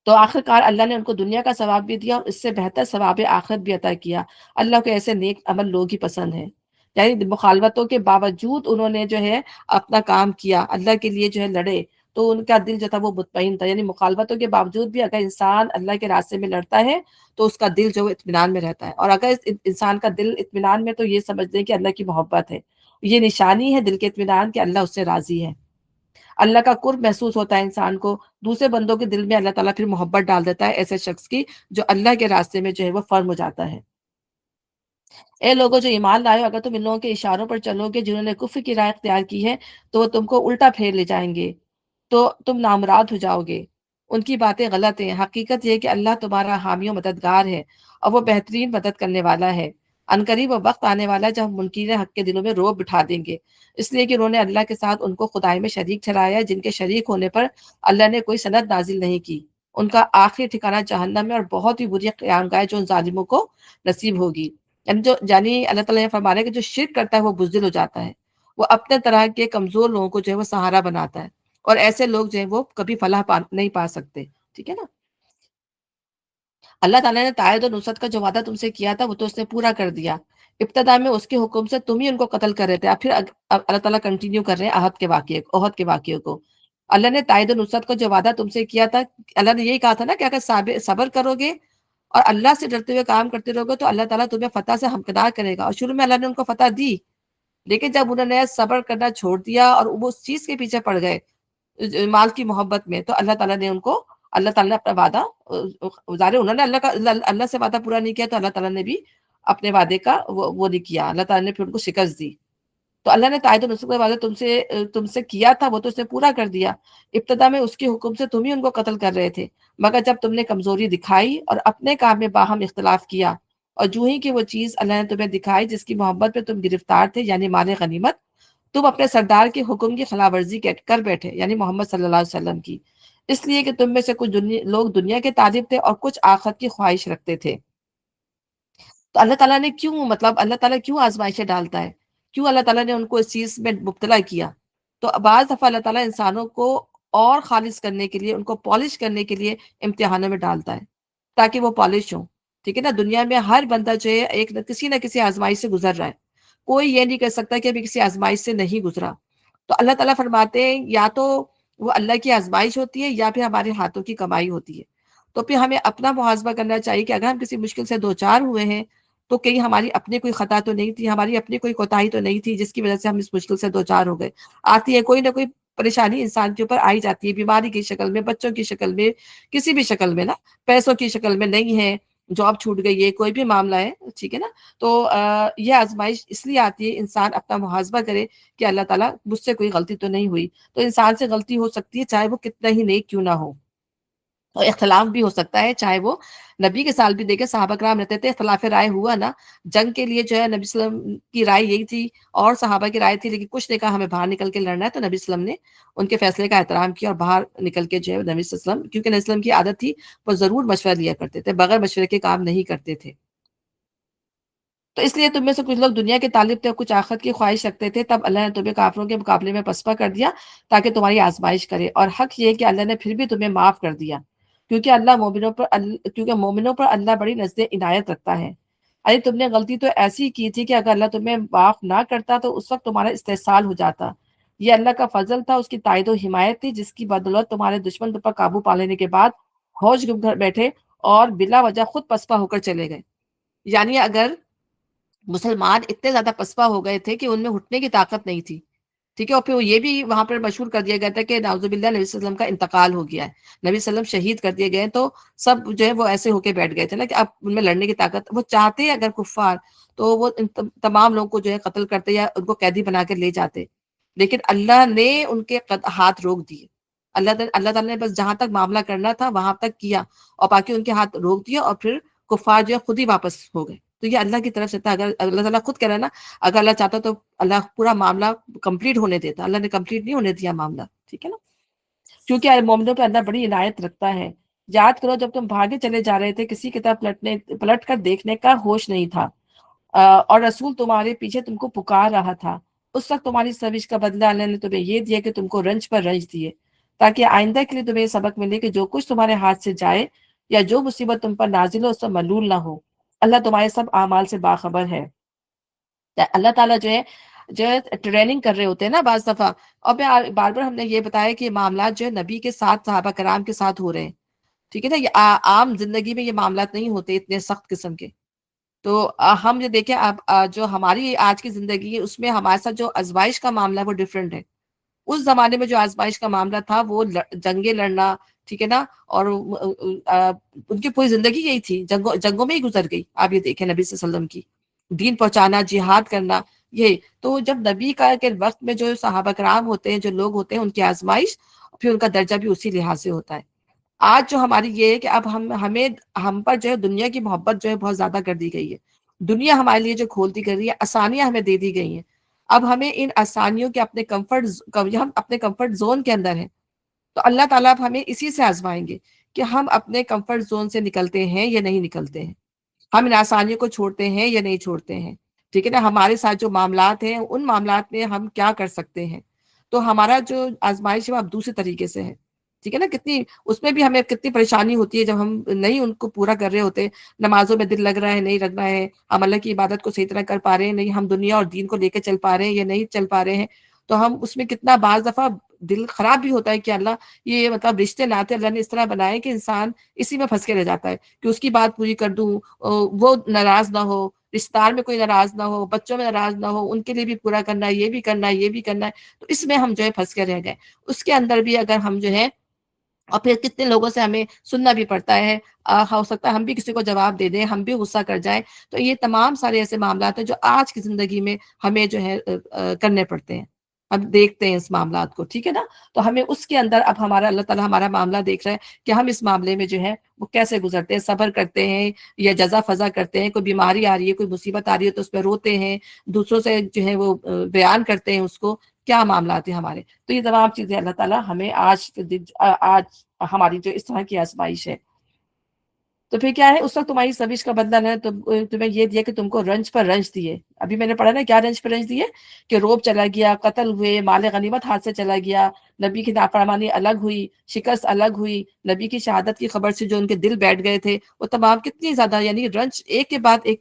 تو آخرکار اللہ نے ان کو دنیا کا ثواب بھی دیا اور اس سے بہتر ثواب آخرت بھی عطا کیا۔ اللہ کو ایسے نیک عمل لوگ ہی پسند ہیں، یعنی مخالفتوں کے باوجود انہوں نے جو ہے اپنا کام کیا، اللہ کے لیے جو ہے لڑے، تو ان کا دل جو تھا وہ مطمئن تھا۔ یعنی مخالفتوں کے باوجود بھی اگر انسان اللہ کے راستے میں لڑتا ہے تو اس کا دل جو ہے اطمینان میں رہتا ہے، اور اگر انسان کا دل اطمینان میں، تو یہ سمجھ لیں کہ اللہ کی محبت ہے، یہ نشانی ہے دل کے اطمینان کہ اللہ اس سے راضی ہے، اللہ کا قرب محسوس ہوتا ہے انسان کو، دوسرے بندوں کے دل میں اللہ تعالیٰ پھر محبت ڈال دیتا ہے ایسے شخص کی جو اللہ کے راستے میں جو ہے وہ فرم ہو جاتا ہے۔ اے لوگوں جو ایمان لائے ہو، اگر تم ان لوگوں کے اشاروں پر چلو گے جنہوں نے کفر کی راہ اختیار کی ہے تو وہ تم کو الٹا پھیر لے جائیں گے، تو تم نامراد ہو جاؤ گے۔ ان کی باتیں غلط ہیں، حقیقت یہ ہے کہ اللہ تمہارا حامی و مددگار ہے اور وہ بہترین مدد کرنے والا ہے۔ عنقریب وہ وقت آنے والا ہے جب ہم منکرین حق کے دلوں میں روب بٹھا دیں گے، اس لیے کہ انہوں نے اللہ کے ساتھ ان کو خدائی میں شریک ٹھہرایا ہے، جن کے شریک ہونے پر اللہ نے کوئی سند نازل نہیں کی۔ ان کا آخری ٹھکانہ جہنم ہے اور بہت ہی بری قیام گاہ جو ان ظالموں کو نصیب ہوگی۔ یعنی اللہ تعالیٰ یہ فرما رہے ہیں کہ جو شرک کرتا ہے وہ بزدل ہو جاتا ہے، وہ اپنے طرح کے کمزور لوگوں کو جو ہے وہ سہارا بناتا ہے، اور ایسے لوگ جو ہیں وہ کبھی فلاح نہیں پا سکتے۔ ٹھیک ہے نا، اللہ تعالیٰ نے تائید و نصرت کا جو وعدہ تم سے کیا تھا وہ تو اس نے پورا کر دیا۔ ابتدا میں اس کے حکم سے تم ہی ان کو قتل کر رہے تھے، اب پھر اللہ تعالیٰ کنٹینیو کر رہے ہیں عہد کے واقعے کو۔ اللہ نے تائید و نصرت کا جو وعدہ تم سے کیا تھا، اللہ نے یہی کہا تھا نا کہ اگر صبر کرو گے اور اللہ سے ڈرتے ہوئے کام کرتے رہو گے تو اللہ تعالیٰ تمہیں فتح سے ہمکنار کرے گا، اور شروع میں اللہ نے ان کو فتح دی، لیکن جب انہوں نے صبر کرنا چھوڑ دیا اور وہ اس چیز کے پیچھے پڑ گئے مال کی محبت میں، تو اللہ تعالیٰ نے ان کو، اللہ تعالیٰ نے اپنا وعدہ ظاہر انہوں نے اللہ سے وعدہ پورا نہیں کیا، تو اللہ تعالیٰ نے بھی اپنے وعدے کا وہ نہیں کیا، اللہ تعالیٰ نے پھر ان کو شکست دی۔ تو اللہ نے تائید و نصرت کا وعدہ تم سے کیا تھا وہ تو اس نے پورا کر دیا۔ ابتدا میں اس کے حکم سے تم ہی ان کو قتل کر رہے تھے، مگر جب تم نے کمزوری دکھائی اور اپنے کام میں باہم اختلاف کیا، اور جو ہی کہ وہ چیز اللہ نے تمہیں دکھائی جس کی محبت پہ تم گرفتار تھے، یعنی مال غنیمت، تم اپنے سردار کے حکم کی خلاف ورزی کر بیٹھے، یعنی محمد صلی اللہ علیہ وسلم کی، اس لیے کہ تم میں سے کچھ لوگ دنیا کے طالب تھے اور کچھ آخرت کی خواہش رکھتے تھے۔ تو اللہ تعالیٰ نے اللہ تعالیٰ کیوں آزمائشیں ڈالتا ہے؟ کیوں اللہ تعالیٰ نے ان کو اس چیز میں مبتلا کیا؟ تو بعض دفعہ اللہ تعالیٰ انسانوں کو اور خالص کرنے کے لیے، ان کو پالش کرنے کے لیے امتحانوں میں ڈالتا ہے تاکہ وہ پالش ہوں۔ ٹھیک ہے نا، دنیا میں ہر بندہ جو ہے کسی نہ کسی آزمائش سے گزر رہا ہے، کوئی یہ نہیں کر سکتا کہ ابھی کسی آزمائش سے نہیں گزرا۔ تو اللہ تعالیٰ فرماتے ہیں یا تو وہ اللہ کی آزمائش ہوتی ہے یا پھر ہمارے ہاتھوں کی کمائی ہوتی ہے۔ تو پھر ہمیں اپنا محاسبہ کرنا چاہیے کہ اگر ہم کسی مشکل سے دو چار ہوئے ہیں تو کہیں ہماری اپنی کوئی خطا تو نہیں تھی، ہماری اپنی کوئی کوتاہی تو نہیں تھی جس کی وجہ سے ہم اس مشکل سے دو چار ہو گئے۔ آتی ہے کوئی نہ کوئی پریشانی انسان کے اوپر آئی جاتی ہے، بیماری کی شکل میں، بچوں کی شکل میں، کسی بھی شکل میں نا، پیسوں کی شکل میں نہیں ہے، جاب چھوٹ گئی ہے، کوئی بھی معاملہ ہے، ٹھیک ہے نا؟ تو یہ آزمائش اس لیے آتی ہے انسان اپنا محاسبہ کرے کہ اللہ تعالیٰ مجھ سے کوئی غلطی تو نہیں ہوئی۔ تو انسان سے غلطی ہو سکتی ہے چاہے وہ کتنا ہی نیک کیوں نہ ہو، اور اختلاف بھی ہو سکتا ہے چاہے وہ نبی کے سال بھی دیکھے صحابہ کرام رہتے تھے، اختلاف رائے ہوا نا، جنگ کے لیے جو ہے نبی صلی اللہ علیہ وسلم کی رائے یہی تھی اور صحابہ کی رائے تھی، لیکن کچھ نے کہا ہمیں باہر نکل کے لڑنا ہے، تو نبی صلی اللہ علیہ وسلم نے ان کے فیصلے کا احترام کیا اور باہر نکل کے جو ہے نبی صلی اللہ علیہ وسلم، کیونکہ نبی صلی اللہ علیہ وسلم کی عادت تھی وہ ضرور مشورہ لیا کرتے تھے، بغیر مشورے کے کام نہیں کرتے تھے۔ تو اس لیے تم میں سے کچھ لوگ دنیا کے طالب تھے اور کچھ آخرت کی خواہش رکھتے تھے، تب اللہ نے تمہیں کافروں کے مقابلے میں پسپا کر دیا تاکہ تمہاری آزمائش کرے، اور حق یہ ہے کہ اللہ نے پھر بھی تمہیں معاف کر دیا کیونکہ مومنوں پر اللہ بڑی نزد عنایت رکھتا ہے۔ ارے تم نے غلطی تو ایسی کی تھی کہ اگر اللہ تمہیں معاف نہ کرتا تو اس وقت تمہارا استحصال ہو جاتا۔ یہ اللہ کا فضل تھا، اس کی تائید و حمایت تھی، جس کی بدولت تمہارے دشمن تم پر قابو پا لینے کے بعد ہوش گم کر بیٹھے اور بلا وجہ خود پسپا ہو کر چلے گئے۔ یعنی اگر مسلمان اتنے زیادہ پسپا ہو گئے تھے کہ ان میں اٹھنے کی طاقت نہیں تھی، ٹھیک ہے، اور پھر یہ بھی وہاں پر مشہور کر دیا گیا تھا کہ نعوذ باللہ نبی صلی اللہ علیہ وسلم کا انتقال ہو گیا ہے، نبی صلی اللہ علیہ وسلم شہید کر دیے گئے، تو سب جو ہے وہ ایسے ہو کے بیٹھ گئے تھے نا کہ اب ان میں لڑنے کی طاقت، وہ چاہتے اگر کفار تو وہ ان تمام لوگوں کو جو ہے قتل کرتے یا ان کو قیدی بنا کے لے جاتے، لیکن اللہ نے ان کے ہاتھ روک دیے۔ اللہ تعالیٰ نے بس جہاں تک معاملہ کرنا تھا وہاں تک کیا اور باقی ان کے ہاتھ روک دیا، اور پھر کفار جو ہے خود ہی واپس ہو گئے۔ تو یہ اللہ کی طرف سے تھا، اگر اللہ تعالیٰ خود کہہ رہا ہے نا، اگر اللہ چاہتا تو اللہ پورا معاملہ کمپلیٹ ہونے دیتا، اللہ نے کمپلیٹ نہیں ہونے دیا معاملہ، ٹھیک ہے نا؟ کیونکہ مومنوں پہ اللہ بڑی عنایت رکھتا ہے۔ یاد کرو جب تم بھاگے چلے جا رہے تھے، کسی کی طرف پلٹ کر دیکھنے کا ہوش نہیں تھا، اور رسول تمہارے پیچھے تم کو پکار رہا تھا۔ اس وقت تمہاری سرزش کا بدلہ اللہ نے تمہیں یہ دیا کہ تم کو رنج پر رنج دیے، تاکہ آئندہ کے لیے تمہیں یہ سبق ملے کہ جو کچھ تمہارے ہاتھ سے جائے یا جو مصیبت تم پر نازل ہو اس سے ملول نہ ہو۔ اللہ تمہارے سب اعمال سے باخبر ہے۔ اللہ تعالیٰ جو ہے ٹریننگ کر رہے ہوتے ہیں نا بعض دفعہ، اور بار بار ہم نے یہ بتایا کہ معاملات جو ہے نبی کے ساتھ صحابہ کرام کے ساتھ ہو رہے ہیں، ٹھیک ہے نا؟ یہ عام زندگی میں یہ معاملات نہیں ہوتے اتنے سخت قسم کے۔ تو ہم یہ دیکھیں اب جو ہماری آج کی زندگی ہے اس میں ہمارے ساتھ جو ازمائش کا معاملہ ہے وہ ڈیفرنٹ ہے۔ اس زمانے میں جو آزمائش کا معاملہ تھا وہ جنگیں لڑنا، ٹھیک ہے نا، اور ان کی پوری زندگی یہی تھی، جنگوں میں ہی گزر گئی۔ آپ یہ دیکھیں نبی صلی اللہ علیہ وسلم کی دین پہنچانا، جہاد کرنا، یہ تو جب نبی کا کے وقت میں جو صحابہ کرام ہوتے ہیں، جو لوگ ہوتے ہیں، ان کی آزمائش پھر ان کا درجہ بھی اسی لحاظ سے ہوتا ہے۔ آج جو ہماری یہ ہے کہ اب ہم پر جو ہے دنیا کی محبت جو ہے بہت زیادہ کر دی گئی ہے، دنیا ہمارے لیے جو کھولتی کر رہی ہے، آسانیاں ہمیں دے دی گئی ہیں، اب ہمیں ان آسانیوں کے ہم اپنے کمفرٹ زون کے اندر ہیں، تو اللہ تعالیٰ اب ہمیں اسی سے آزمائیں گے کہ ہم اپنے کمفرٹ زون سے نکلتے ہیں یا نہیں نکلتے ہیں، ہم ان آسانیوں کو چھوڑتے ہیں یا نہیں چھوڑتے ہیں، ٹھیک ہے نا؟ ہمارے ساتھ جو معاملات ہیں ان معاملات میں ہم کیا کر سکتے ہیں، تو ہمارا جو آزمائش ہے وہ اب دوسرے طریقے سے ہے، ٹھیک ہے نا؟ کتنی اس میں بھی ہمیں کتنی پریشانی ہوتی ہے جب ہم نہیں ان کو پورا کر رہے ہوتے، نمازوں میں دل لگ رہا ہے نہیں لگ رہا ہے، ہم اللہ کی عبادت کو صحیح طرح کر پا رہے ہیں نہیں، ہم دنیا اور دین کو لے کے چل پا رہے ہیں یا نہیں چل پا رہے ہیں، تو ہم اس میں کتنا بعض دفعہ دل خراب بھی ہوتا ہے کہ اللہ یہ مطلب رشتے ناتے اللہ نے اس طرح بنائے کہ انسان اسی میں پھنس کے رہ جاتا ہے کہ اس کی بات پوری کر دوں، وہ ناراض نہ ہو، رشتہ دار میں کوئی ناراض نہ ہو، بچوں میں ناراض نہ ہو، ان کے لیے بھی پورا کرنا ہے، یہ بھی کرنا ہے، یہ بھی کرنا ہے، تو اس میں ہم جو ہے پھنس کے رہ گئے۔ اس کے اندر بھی اگر ہم جو ہے، اور پھر کتنے لوگوں سے ہمیں سننا بھی پڑتا ہے، ہو سکتا ہے ہم بھی کسی کو جواب دے دیں، ہم بھی غصہ کر جائیں، تو یہ تمام سارے ایسے معاملات ہیں جو آج کی زندگی میں ہمیں جو ہے کرنے پڑتے ہیں، ہم دیکھتے ہیں اس معاملات کو، ٹھیک ہے نا؟ تو ہمیں اس کے اندر اب ہمارا اللہ تعالیٰ ہمارا معاملہ دیکھ رہا ہے کہ ہم اس معاملے میں جو ہے وہ کیسے گزرتے ہیں، صبر کرتے ہیں یا جزا فضا کرتے ہیں، کوئی بیماری آ رہی ہے، کوئی مصیبت آ رہی ہے تو اس پہ روتے ہیں، دوسروں سے جو ہے وہ بیان کرتے ہیں اس کو، کیا معاملات ہیں ہمارے۔ تو یہ تمام چیزیں اللہ تعالیٰ ہمیں آج ہماری جو اس طرح کی آزمائش ہے، تو پھر کیا ہے، اس وقت تمہاری سبش کا بدلہ ہے، تمہیں یہ دیا کہ تم کو رنج پر رنج دیے۔ ابھی میں نے پڑھا نا کیا رنج پر رنج دیے، کہ روب چلا گیا، قتل ہوئے، مال غنیمت ہاتھ سے چلا گیا، نبی کی نافرمانی الگ ہوئی، شکست الگ ہوئی، نبی کی شہادت کی خبر سے جو ان کے دل بیٹھ گئے تھے وہ تمام کتنی زیادہ، یعنی رنج ایک کے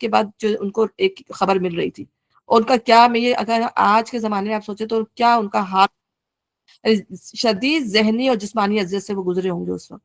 بعد جو ان کو ایک خبر مل رہی تھی، اور ان کا کیا، میں یہ اگر آج کے زمانے میں آپ سوچے تو کیا ان کا حال، شدید ذہنی اور جسمانی اذیت سے وہ گزرے ہوں گے اس وقت۔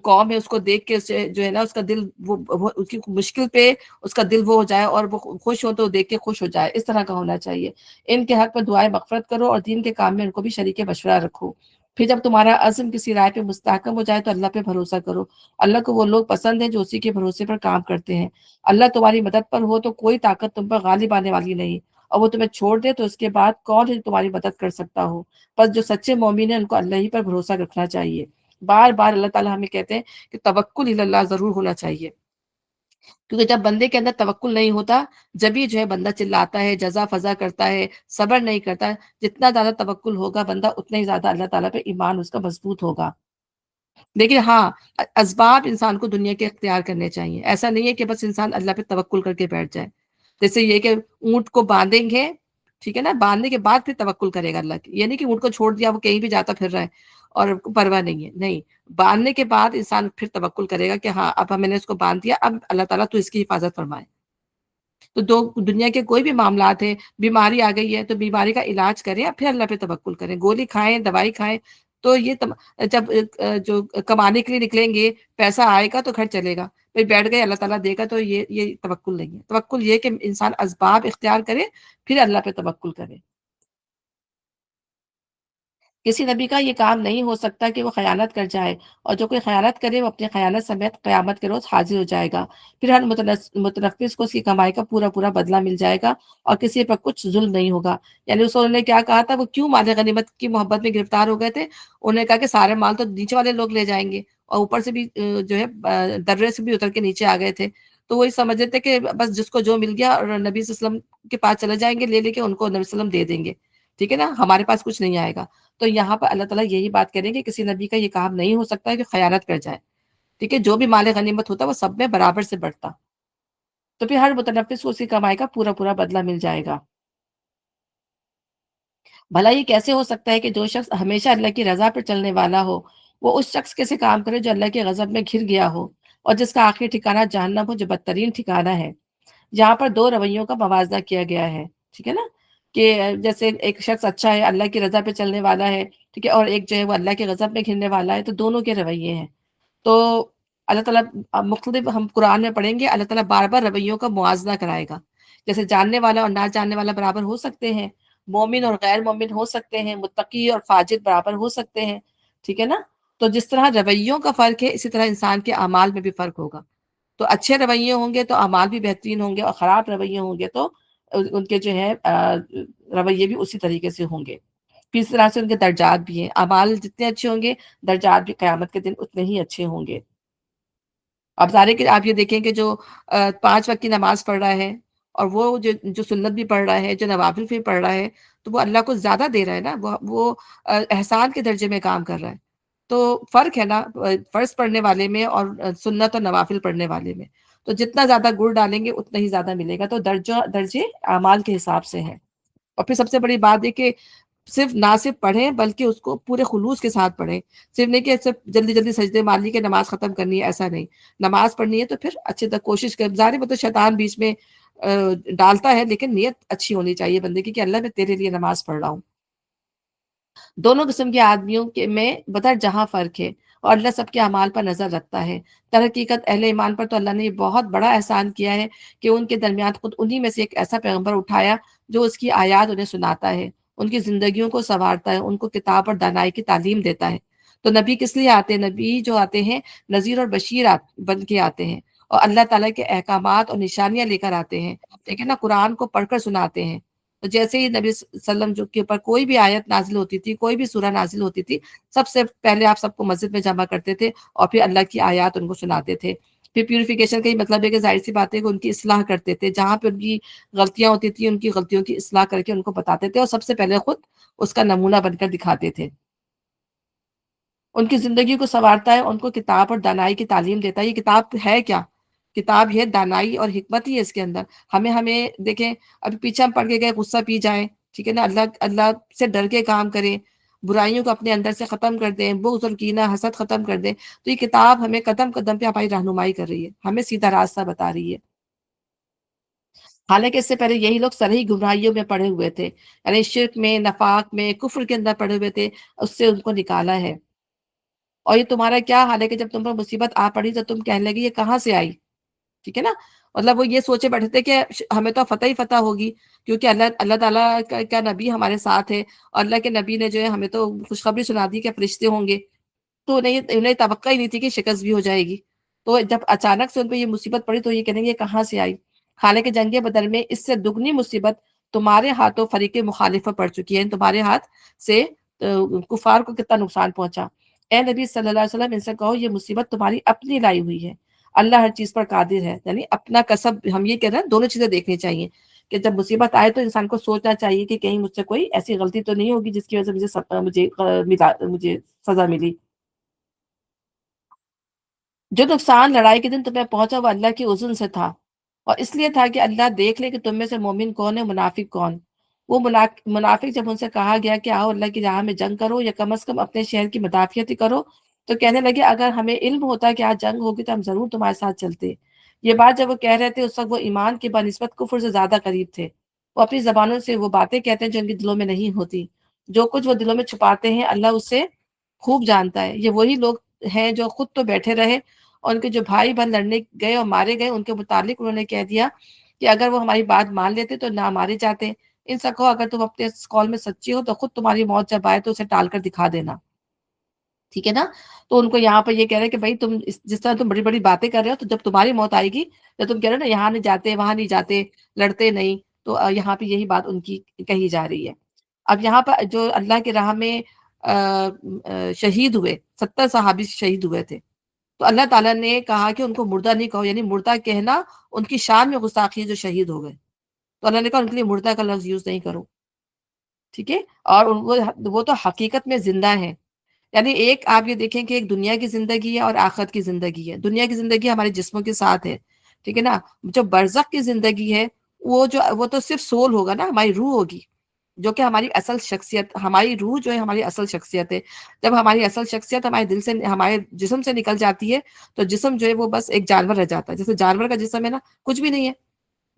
قوم ہے، اس کو دیکھ کے اسے جو ہے نا اس کا دل وہ اس کی مشکل پہ اس کا دل وہ ہو جائے، اور وہ خوش ہو تو دیکھ کے خوش ہو جائے، اس طرح کا ہونا چاہیے۔ ان کے حق میں دعائیں مغفرت کرو اور دین کے کام میں ان کو بھی شریک مشورہ رکھو۔ پھر جب تمہارا عزم کسی رائے پہ مستحکم ہو جائے تو اللہ پہ بھروسہ کرو۔ اللہ کو وہ لوگ پسند ہیں جو اسی کے بھروسے پر کام کرتے ہیں۔ اللہ تمہاری مدد پر ہو تو کوئی طاقت تم پر غالب آنے والی نہیں، اور وہ تمہیں چھوڑ دے تو اس کے بعد کون ہے جو تمہاری مدد کر سکتا ہو؟ بس جو سچے مومن ہیں ان کو اللہ ہی پر بھروسہ رکھنا چاہیے۔ بار بار اللہ تعالیٰ ہمیں کہتے ہیں کہ توکل اللہ ضرور ہونا چاہیے، کیونکہ جب بندے کے اندر توکل نہیں ہوتا، جب ہی جو ہے بندہ چلاتا ہے، جزا فضا کرتا ہے، صبر نہیں کرتا ہے۔ جتنا زیادہ توکل ہوگا بندہ، اتنا ہی زیادہ اللہ تعالیٰ پہ ایمان اس کا مضبوط ہوگا۔ لیکن ہاں، اسباب انسان کو دنیا کے اختیار کرنے چاہیے، ایسا نہیں ہے کہ بس انسان اللہ پہ توکل کر کے بیٹھ جائے۔ جیسے یہ کہ اونٹ کو باندھیں گے، ٹھیک ہے نا، باندھنے کے بعد پھر توکل کرے گا اللہ کی، یہ نہیں کہ اونٹ کو چھوڑ دیا وہ کہیں بھی جاتا پھر رہا ہے اور پرواہ نہیں ہے، نہیں، باندھنے کے بعد انسان پھر توکل کرے گا کہ ہاں اب میں نے اس کو باندھ دیا، اب اللہ تعالیٰ تو اس کی حفاظت فرمائے۔ تو دنیا کے کوئی بھی معاملات ہیں، بیماری آ گئی ہے تو بیماری کا علاج کریں اور پھر اللہ پہ توکل کریں، گولی کھائیں، دوائی کھائیں، تو یہ جب جو کمانے کے لیے نکلیں گے، پیسہ آئے گا تو گھر چلے گا، پھر بیٹھ گئے اللہ تعالیٰ دے گا، تو یہ توکل نہیں ہے۔ توکل یہ کہ انسان اسباب اختیار کرے پھر اللہ پہ توکل کرے۔ کسی نبی کا یہ کام نہیں ہو سکتا کہ وہ خیانت کر جائے، اور جو کوئی خیانت کرے وہ اپنی خیانت سمیت قیامت کے روز حاضر ہو جائے گا۔ پھر ہر متنفس کو اس کی کمائی کا پورا پورا بدلہ مل جائے گا، اور کسی پر کچھ ظلم نہیں ہوگا۔ یعنی اس نے کیا کہا تھا، وہ کیوں مال غنیمت کی محبت میں گرفتار ہو گئے تھے؟ انہوں نے کہا کہ سارے مال تو نیچے والے لوگ لے جائیں گے، اور اوپر سے بھی جو ہے درے سے بھی اتر کے نیچے آ گئے تھے، تو وہی سمجھ رہے تھے کہ بس جس کو جو مل گیا اور نبی صلی اللہ علیہ وسلم کے پاس چلے جائیں گے، لے لے کے ان کو نبی صلی اللہ علیہ وسلم دے دیں گے، ٹھیک ہے نا، ہمارے پاس کچھ نہیں آئے گا۔ تو یہاں پر اللہ تعالیٰ یہی بات کریں کہ کسی نبی کا یہ کام نہیں ہو سکتا ہے کہ خیانت کر جائے، ٹھیک ہے، جو بھی مال غنیمت ہوتا ہے وہ سب میں برابر سے بڑھتا، تو پھر ہر متنفس کو اس کی کمائی کا پورا پورا بدلہ مل جائے گا۔ بھلا یہ کیسے ہو سکتا ہے کہ جو شخص ہمیشہ اللہ کی رضا پر چلنے والا ہو، وہ اس شخص کیسے کام کرے جو اللہ کے غضب میں گھر گیا ہو، اور جس کا آخری ٹھکانہ جہنم ہو جو بدترین ٹھکانہ ہے۔ یہاں پر دو رویوں کا موازنہ کیا گیا ہے، ٹھیک ہے نا، کہ جیسے ایک شخص اچھا ہے، اللہ کی رضا پہ چلنے والا ہے، ٹھیک ہے، اور ایک جو ہے وہ اللہ کے غضب میں گھرنے والا ہے، تو دونوں کے رویے ہیں۔ تو اللہ تعالیٰ مختلف ہم قرآن میں پڑھیں گے، اللہ تعالیٰ بار بار رویوں کا موازنہ کرائے گا، جیسے جاننے والا اور نہ جاننے والا برابر ہو سکتے ہیں، مومن اور غیر مومن ہو سکتے ہیں، متقی اور فاجر برابر ہو سکتے ہیں، ٹھیک ہے نا۔ تو جس طرح رویوں کا فرق ہے، اسی طرح انسان کے اعمال میں بھی فرق ہوگا۔ تو اچھے رویے ہوں گے تو اعمال بھی بہترین ہوں گے، اور خراب رویے ہوں گے تو ان کے جو ہے رویے بھی اسی طریقے سے ہوں گے۔ پھر اس طرح سے ان کے درجات بھی ہیں، اعمال جتنے اچھے ہوں گے، درجات بھی قیامت کے دن اتنے ہی اچھے ہوں گے۔ اب ظاہر ہے کہ آپ یہ دیکھیں کہ جو 5 وقت کی نماز پڑھ رہا ہے، اور وہ جو سنت بھی پڑھ رہا ہے، جو نوافل بھی پڑھ رہا ہے، تو وہ اللہ کو زیادہ دے رہا ہے نا، وہ احسان کے درجے میں کام کر رہا ہے۔ تو فرق ہے نا فرض پڑھنے والے میں اور سنت اور نوافل پڑھنے والے میں۔ تو جتنا زیادہ گڑ ڈالیں گے اتنا ہی زیادہ ملے گا، تو درجے اعمال کے حساب سے ہیں۔ اور پھر سب سے بڑی بات ہے کہ صرف نہ صرف پڑھیں بلکہ اس کو پورے خلوص کے ساتھ پڑھیں، صرف نہیں کہ صرف جلدی جلدی سجدے مار لی کہ نماز ختم کرنی ہے، ایسا نہیں۔ نماز پڑھنی ہے تو پھر اچھے تک کوشش کر، ظاہر ہے مطلب شیطان بیچ میں ڈالتا ہے، لیکن نیت اچھی ہونی چاہیے بندے کی کہ اللہ میں تیرے لیے نماز پڑھ رہا ہوں۔ دونوں قسم کے آدمیوں کے میں بدر جہاں فرق ہے، اور اللہ سب کے اعمال پر نظر رکھتا ہے۔ در حقیقت اہل ایمان پر تو اللہ نے یہ بہت بڑا احسان کیا ہے کہ ان کے درمیان خود انہی میں سے ایک ایسا پیغمبر اٹھایا جو اس کی آیات انہیں سناتا ہے، ان کی زندگیوں کو سنوارتا ہے، ان کو کتاب اور دانائی کی تعلیم دیتا ہے۔ تو نبی کس لیے آتے ہیں؟ نبی جو آتے ہیں نذیر اور بشیر بن کے آتے ہیں، اور اللہ تعالیٰ کے احکامات اور نشانیاں لے کر آتے ہیں، ٹھیک ہے نا، قرآن کو پڑھ کر سناتے ہیں۔ تو جیسے ہی نبی صلی اللہ علیہ وسلم جو کے اوپر کوئی بھی آیت نازل ہوتی تھی، کوئی بھی سورہ نازل ہوتی تھی، سب سے پہلے آپ سب کو مسجد میں جمع کرتے تھے، اور پھر اللہ کی آیات ان کو سناتے تھے۔ پھر پیوریفیکیشن کا یہ مطلب ہے کہ ظاہر سی بات ہے کہ ان کی اصلاح کرتے تھے، جہاں پہ ان کی غلطیاں ہوتی تھیں ان کی غلطیوں کی اصلاح کر کے ان کو بتاتے تھے، اور سب سے پہلے خود اس کا نمونہ بن کر دکھاتے تھے۔ ان کی زندگی کو سنوارتا ہے، ان کو کتاب اور دانائی کی تعلیم دیتا ہے۔ یہ کتاب ہے کیا؟ کتاب ہے دانائی اور حکمت ہی ہے اس کے اندر۔ ہمیں دیکھیں، ابھی پیچھے ہم پڑھ کے گئے غصہ پی جائیں، ٹھیک ہے نا، اللہ سے ڈر کے کام کریں، برائیوں کو اپنے اندر سے ختم کر دیں، بغض اور کینہ حسد ختم کر دیں۔ تو یہ کتاب ہمیں قدم قدم پہ ہماری رہنمائی کر رہی ہے، ہمیں سیدھا راستہ بتا رہی ہے۔ حالانکہ اس سے پہلے یہی لوگ سرہی گمراہیوں میں پڑے ہوئے تھے، یعنی شرک میں، نفاق میں، کفر کے اندر پڑے ہوئے تھے، اس سے ان کو نکالا ہے۔ اور یہ تمہارا کیا حال ہے کہ جب تم پر مصیبت آ پڑی تو تم کہنے لگی یہ کہاں سے آئی؟ ٹھیک ہے نا؟ مطلب وہ یہ سوچے بیٹھے تھے کہ ہمیں تو فتح ہی فتح ہوگی، کیونکہ اللہ تعالیٰ کا نبی ہمارے ساتھ ہے، اور اللہ کے نبی نے جو ہے ہمیں تو خوشخبری سنا دی کہ فرشتے ہوں گے، تو انہیں توقع ہی نہیں تھی کہ شکست بھی ہو جائے گی۔ تو جب اچانک سے ان پہ یہ مصیبت پڑی تو یہ کہیں گے یہ کہاں سے آئی؟ حالانکہ جنگ بدر میں اس سے دگنی مصیبت تمہارے ہاتھوں فریق مخالف پر پڑ چکی ہے، تمہارے ہاتھ سے کفار کو کتنا نقصان پہنچا۔ اے نبی صلی اللہ علیہ وسلم ان سے کہو یہ مصیبت تمہاری اپنی لائی ہوئی ہے، اللہ ہر چیز پر قادر ہے۔ یعنی اپنا کسب، ہم یہ کہہ رہے ہیں دونوں چیزیں دیکھنی چاہیے کہ جب مصیبت آئے تو انسان کو سوچنا چاہیے کہ کہیں مجھ سے کوئی ایسی غلطی تو نہیں ہوگی جس کی وجہ سے مجھے سزا ملی۔ جو نقصان لڑائی کے دن تمہیں پہنچا وہ اللہ کی اذن سے تھا، اور اس لیے تھا کہ اللہ دیکھ لے کہ تم میں سے مومن کون ہے، منافق کون۔ وہ منافق جب ان سے کہا گیا کہ آؤ اللہ کی راہ میں جنگ کرو یا کم از کم اپنے شہر کی مدافعت ہی کرو، تو کہنے لگے اگر ہمیں علم ہوتا کہ آج جنگ ہوگی تو ہم ضرور تمہارے ساتھ چلتے۔ یہ بات جب وہ کہہ رہے تھے اس وقت وہ ایمان کے بنسبت کفر سے زیادہ قریب تھے۔ وہ اپنی زبانوں سے وہ باتیں کہتے ہیں جو ان کے دلوں میں نہیں ہوتی، جو کچھ وہ دلوں میں چھپاتے ہیں اللہ اسے خوب جانتا ہے۔ یہ وہی لوگ ہیں جو خود تو بیٹھے رہے، اور ان کے جو بھائی بہن لڑنے گئے اور مارے گئے ان کے متعلق انہوں نے کہہ دیا کہ اگر وہ ہماری بات مان لیتے تو نہ مارے جاتے۔ ان سے کہو اگر تم اپنے اس قول میں سچی ہو تو خود تمہاری موت جب آئے تو اسے ٹال کر دکھا دینا، ٹھیک ہے نا؟ تو ان کو یہاں پر یہ کہہ رہے ہیں کہ بھائی تم جس طرح تم بڑی بڑی باتیں کر رہے ہو تو جب تمہاری موت آئے گی، جب تم کہہ رہے ہو نا یہاں نہیں جاتے وہاں نہیں جاتے لڑتے نہیں، تو یہاں پہ یہی بات ان کی کہی جا رہی ہے۔ اب یہاں پر جو اللہ کی راہ میں شہید ہوئے، 70 صحابی شہید ہوئے تھے، تو اللہ تعالیٰ نے کہا کہ ان کو مردہ نہیں کہو، یعنی مردہ کہنا ان کی شان میں گستاخی ہے جو شہید ہو گئے، تو اللہ نے کہا ان کے لیے مردہ کا لفظ یوز نہیں کرو، ٹھیک ہے؟ اور وہ تو حقیقت میں زندہ ہیں۔ یعنی ایک آپ یہ دیکھیں کہ ایک دنیا کی زندگی ہے اور آخرت کی زندگی ہے۔ دنیا کی زندگی ہمارے جسموں کے ساتھ ہے، ٹھیک ہے نا؟ جو برزخ کی زندگی ہے وہ تو صرف سول ہوگا نا، ہماری روح ہوگی، جو کہ ہماری اصل شخصیت، ہماری روح جو ہے ہماری اصل شخصیت ہے۔ جب ہماری اصل شخصیت ہمارے دل سے، ہمارے جسم سے نکل جاتی ہے تو جسم جو ہے وہ بس ایک جانور رہ جاتا ہے، جیسے جانور کا جسم ہے نا، کچھ بھی نہیں ہے،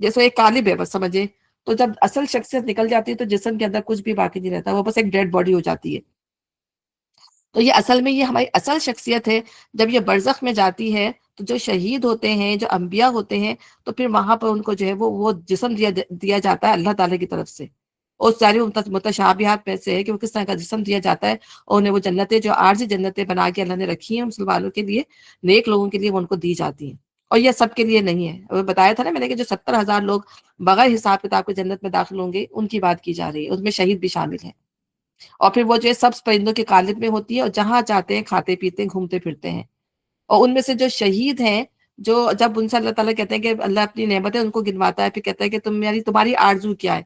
جیسے ایک قالب ہے بس سمجھے۔ تو جب اصل شخصیت نکل جاتی ہے تو جسم کے اندر کچھ بھی باقی نہیں رہتا، وہ بس ایک ڈیڈ باڈی ہو جاتی ہے۔ تو یہ اصل میں یہ ہماری اصل شخصیت ہے۔ جب یہ برزخ میں جاتی ہے تو جو شہید ہوتے ہیں، جو انبیاء ہوتے ہیں، تو پھر وہاں پر ان کو جو ہے وہ جسم دیا جاتا ہے اللہ تعالیٰ کی طرف سے، اور ساری متشابہات میں سے ہے کہ وہ کس طرح کا جسم دیا جاتا ہے، اور انہیں وہ جنتیں جو عارضی جنتیں بنا کے اللہ نے رکھی ہیں مسلمانوں کے لیے، نیک لوگوں کے لیے، وہ ان کو دی جاتی ہیں۔ اور یہ سب کے لیے نہیں ہے، وہ بتایا تھا نا میں نے کہ جو 70,000 لوگ بغیر حساب کتاب کے جنت میں داخل ہوں گے ان کی بات کی جا رہی ہے، اس میں شہید بھی شامل ہیں۔ اور پھر وہ جو ہے سبز پرندوں کے قالب میں ہوتی ہے، اور جہاں چاہتے ہیں کھاتے پیتے ہیں، گھومتے پھرتے ہیں۔ اور ان میں سے جو شہید ہیں، جو جب ان سے اللہ تعالیٰ کہتے ہیں کہ اللہ اپنی نعمتیں ان کو گنواتا ہے، پھر کہتا ہے کہ تمہاری آرزو کیا ہے،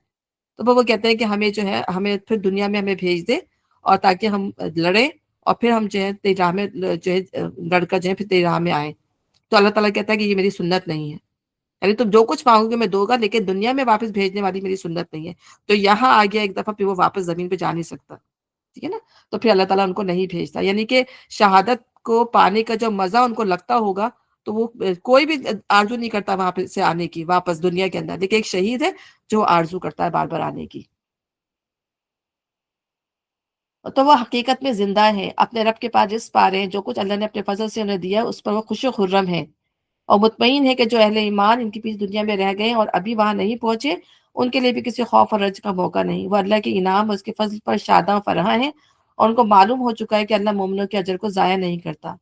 تو وہ کہتے ہیں کہ ہمیں جو ہے ہمیں پھر دنیا میں ہمیں بھیج دے، اور تاکہ ہم لڑیں اور پھر ہم جو ہے تیری راہ میں جو ہے لڑ کر جو ہے پھر تیری راہ میں آئیں۔ تو اللہ تعالیٰ کہتا ہے کہ یہ میری سنت نہیں ہے، یعنی تم جو کچھ مانگو گے میں دوں گا، لیکن دنیا میں واپس بھیجنے والی میری سنت نہیں ہے۔ تو یہاں آ گیا ایک دفعہ، پھر وہ واپس زمین پہ جا نہیں سکتا، ٹھیک ہے نا؟ تو پھر اللہ تعالیٰ ان کو نہیں بھیجتا، یعنی کہ شہادت کو پانے کا جو مزہ ان کو لگتا ہوگا تو وہ کوئی بھی آرزو نہیں کرتا وہاں پہ سے آنے کی واپس دنیا کے اندر، لیکن ایک شہید ہے جو آرزو کرتا ہے بار بار آنے کی۔ تو وہ حقیقت میں زندہ ہیں، اپنے رب کے پاس رزق پا رہے ہیں، جو کچھ اللہ نے اپنے فضل سے انہیں دیا اس پر وہ خوش و خرم ہے، اور مطمئن ہے کہ جو اہل ایمان ان کے پیچھے دنیا میں رہ گئے اور ابھی وہاں نہیں پہنچے، ان کے لیے بھی کسی خوف اور رنج کا موقع نہیں۔ وہ اللہ کے انعام اور اس کے فضل پر شاداں فرحاں ہیں، اور ان کو معلوم ہو چکا ہے کہ اللہ مومنوں کے اجر کو ضائع نہیں کرتا۔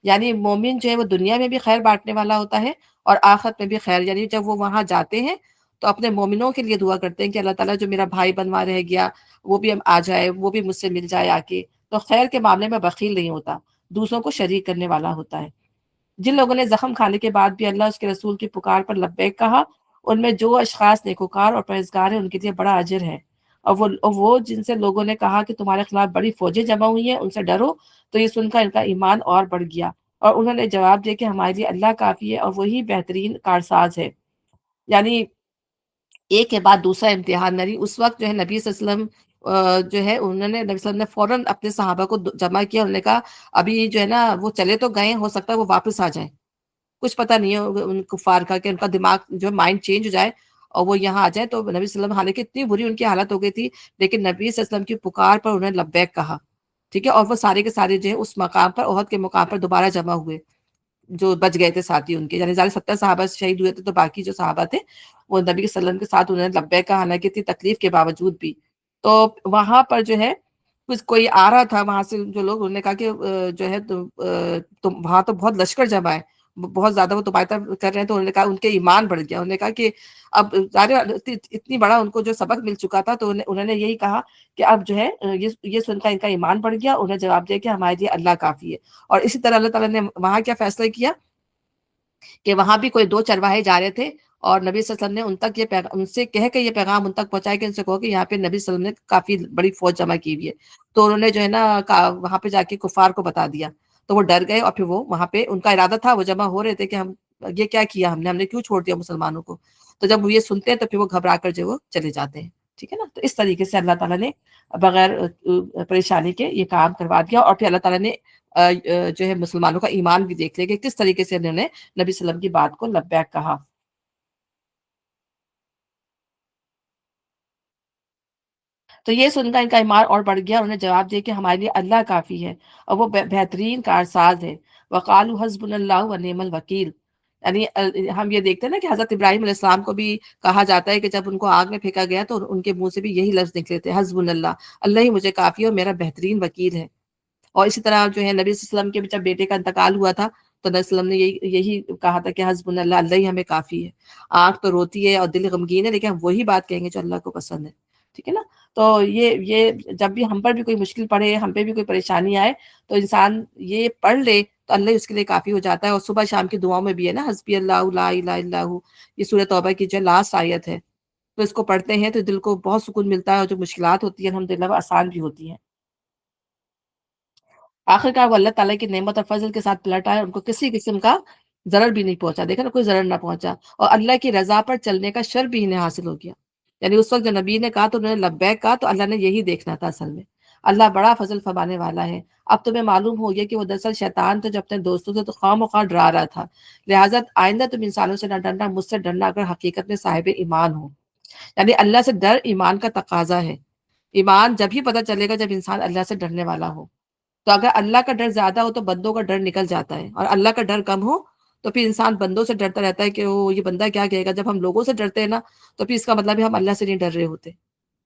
یعنی مومن جو ہے وہ دنیا میں بھی خیر بانٹنے والا ہوتا ہے اور آخرت میں بھی خیر، یعنی جب وہ وہاں جاتے ہیں تو اپنے مومنوں کے لیے دعا کرتے ہیں کہ اللہ تعالیٰ جو میرا بھائی بنوا رہ گیا وہ بھی آ جائے، وہ بھی مجھ سے مل جائے آ کے۔ تو خیر کے معاملے میں بخیل نہیں ہوتا، دوسروں کو شریک کرنے والا ہوتا ہے۔ جن لوگوں نے زخم کھانے کے بعد بھی اللہ اس کے رسول کی پکار پر لبیک کہا، ان میں جو اشخاص نیکوکار اور پرہیزگار ہیں ان کے لیے بڑا اجر ہے۔ اور وہ جن سے لوگوں نے کہا کہ تمہارے خلاف بڑی فوجیں جمع ہوئی ہیں ان سے ڈرو، تو یہ سن کر ان کا ایمان اور بڑھ گیا، اور انہوں نے جواب دیا کہ ہمارے لیے اللہ کافی ہے اور وہی بہترین کارساز ہے۔ یعنی ایک کے بعد دوسرا امتحان نری۔ اس وقت جو ہے نبی صلی اللہ علیہ وسلم جو ہے انہوں نے نبی صلی اللہ علیہ وسلم نے فوراً اپنے صحابہ کو جمع کیا، انہوں نے کہا ابھی جو ہے نا وہ چلے تو گئے، ہو سکتا ہے وہ واپس آ جائیں، کچھ پتہ نہیں ہے ان کفار کا کہ ان کا دماغ جو مائنڈ چینج ہو جائے اور وہ یہاں آ جائے۔ تو نبی صلی اللہ علیہ وسلم حالانکہ اتنی بری ان کی حالت ہو گئی تھی، لیکن نبی صلی اللہ علیہ وسلم کی پکار پر انہوں نے لبیک کہا، ٹھیک ہے، اور وہ سارے کے سارے جو ہے اس مقام پر، احد کے مقام پر دوبارہ جمع ہوئے، جو بچ گئے تھے ساتھی ان کے، یعنی 70 صحابہ شہید ہوئے تھے، تو باقی جو صحابہ تھے وہ نبی صلی اللہ علیہ وسلم کے ساتھ انہوں نے لبیک کہا، حالانکہ اتنی تکلیف کے باوجود بھی۔ تو وہاں پر جو ہے کچھ کوئی آ رہا تھا وہاں سے، جو لوگ، انہوں نے کہا کہ جو ہے تم وہاں تو بہت لشکر جمع ہے، بہت زیادہ وہ تمہاری طرف کر رہے ہیں، تو انہوں نے کہا ان کے ایمان بڑھ گیا، انہوں نے کہا کہ اب ظاہر اتنی بڑا ان کو جو سبق مل چکا تھا، تو انہوں نے یہی کہا کہ اب جو ہے یہ سن کر ان کا ایمان بڑھ گیا، انہیں جواب دیا کہ ہمارے لیے اللہ کافی ہے۔ اور اسی طرح اللہ تعالیٰ نے وہاں کیا فیصلہ کیا کہ وہاں بھی کوئی دو چرواہے جا رہے تھے، اور نبی صلی اللہ علیہ وسلم نے ان تک یہ پیغام، ان سے کہہ کے یہ پیغام ان تک پہنچایا کہ ان سے کہو کہ یہاں پہ نبی صلی اللہ علیہ وسلم نے کافی بڑی فوج جمع کی ہوئی ہے۔ تو انہوں نے جو ہے نا وہاں پہ جا کے کفار کو بتا دیا، تو وہ ڈر گئے، اور پھر وہ وہاں پہ ان کا ارادہ تھا، وہ جمع ہو رہے تھے کہ ہم یہ کیا کیا ہم نے کیوں چھوڑ دیا مسلمانوں کو؟ تو جب وہ یہ سنتے ہیں تو پھر وہ گھبرا کر جو وہ چلے جاتے ہیں، ٹھیک ہے نا۔ تو اس طریقے سے اللہ تعالیٰ نے بغیر پریشانی کے یہ کام کروا دیا، اور پھر اللہ تعالیٰ نے جو ہے مسلمانوں کا ایمان بھی دیکھ لیا کہ کس طریقے سے انہوں نے نبی صلی اللہ علیہ وسلم کی بات کو لبیک کہا۔ تو یہ سن کر ان کا ایمان اور بڑھ گیا، انہوں نے جواب دیا کہ ہمارے لیے اللہ کافی ہے، اور وہ بہترین کارساز ہے۔ وقالوا حسبنا اللہ ونعم الوکیل، یعنی ہم یہ دیکھتے ہیں نا کہ حضرت ابراہیم علیہ السلام کو بھی کہا جاتا ہے کہ جب ان کو آگ میں پھینکا گیا تو ان کے منہ سے بھی یہی لفظ نکلے تھے، حسبنا اللہ، اللہ ہی مجھے کافی ہے اور میرا بہترین وکیل ہے۔ اور اسی طرح جو ہے نبی صلی اللہ علیہ وسلم کے جب بیٹے کا انتقال ہوا تھا، تو نبی صلی اللہ علیہ وسلم نے یہی کہا تھا کہ حسبنا اللہ، اللہ ہی ہمیں کافی ہے۔ آنکھ تو روتی ہے اور دل غمگین ہے، لیکن ہم وہی بات کہیں گے جو اللہ کو پسند ہے، ٹھیک ہے نا۔ تو یہ جب بھی ہم پر بھی کوئی مشکل پڑے، ہم پہ بھی کوئی پریشانی آئے، تو انسان یہ پڑھ لے تو اللہ اس کے لیے کافی ہو جاتا ہے۔ اور صبح شام کی دعاؤں میں بھی ہے نا، حسبی اللہ لا الہ الا ہو، یہ سورۃ توبہ کی جو لاسٹ آیت ہے، تو اس کو پڑھتے ہیں تو دل کو بہت سکون ملتا ہے، اور جو مشکلات ہوتی ہیں الحمدللہ وہ آسان بھی ہوتی ہیں۔ آخر کار وہ اللہ تعالیٰ کی نعمت اور فضل کے ساتھ پلٹ آئے، ان کو کسی قسم کا ضرر بھی نہیں پہنچا، دیکھا نا، کوئی ضرر نہ پہنچا، اور اللہ کی رضا پر چلنے کا شر بھی انہیں حاصل ہو گیا۔ یعنی اس وقت جو نبی نے کہا تو انہوں نے لبیک کہا، تو اللہ نے یہی دیکھنا تھا اصل میں۔ اللہ بڑا فضل فرمانے والا ہے۔ اب تمہیں معلوم ہو گیا کہ وہ دراصل شیطان تھا جو اپنے دوستوں سے تو خواہ مخواہ ڈرا رہا تھا، لہٰذا آئندہ تم انسانوں سے نہ ڈرنا، مجھ سے ڈرنا اگر حقیقت میں صاحب ایمان ہو۔ یعنی اللہ سے ڈر ایمان کا تقاضا ہے۔ ایمان جب ہی پتہ چلے گا جب انسان اللہ سے ڈرنے والا ہو۔ تو اگر اللہ کا ڈر زیادہ ہو تو بندوں کا ڈر نکل جاتا ہے، اور اللہ کا ڈر کم ہو تو پھر انسان بندوں سے ڈرتا رہتا ہے کہ وہ یہ بندہ کیا کہے گا۔ جب ہم لوگوں سے ڈرتے ہیں نا، تو پھر اس کا مطلب ہے ہم اللہ سے نہیں ڈر رہے ہوتے۔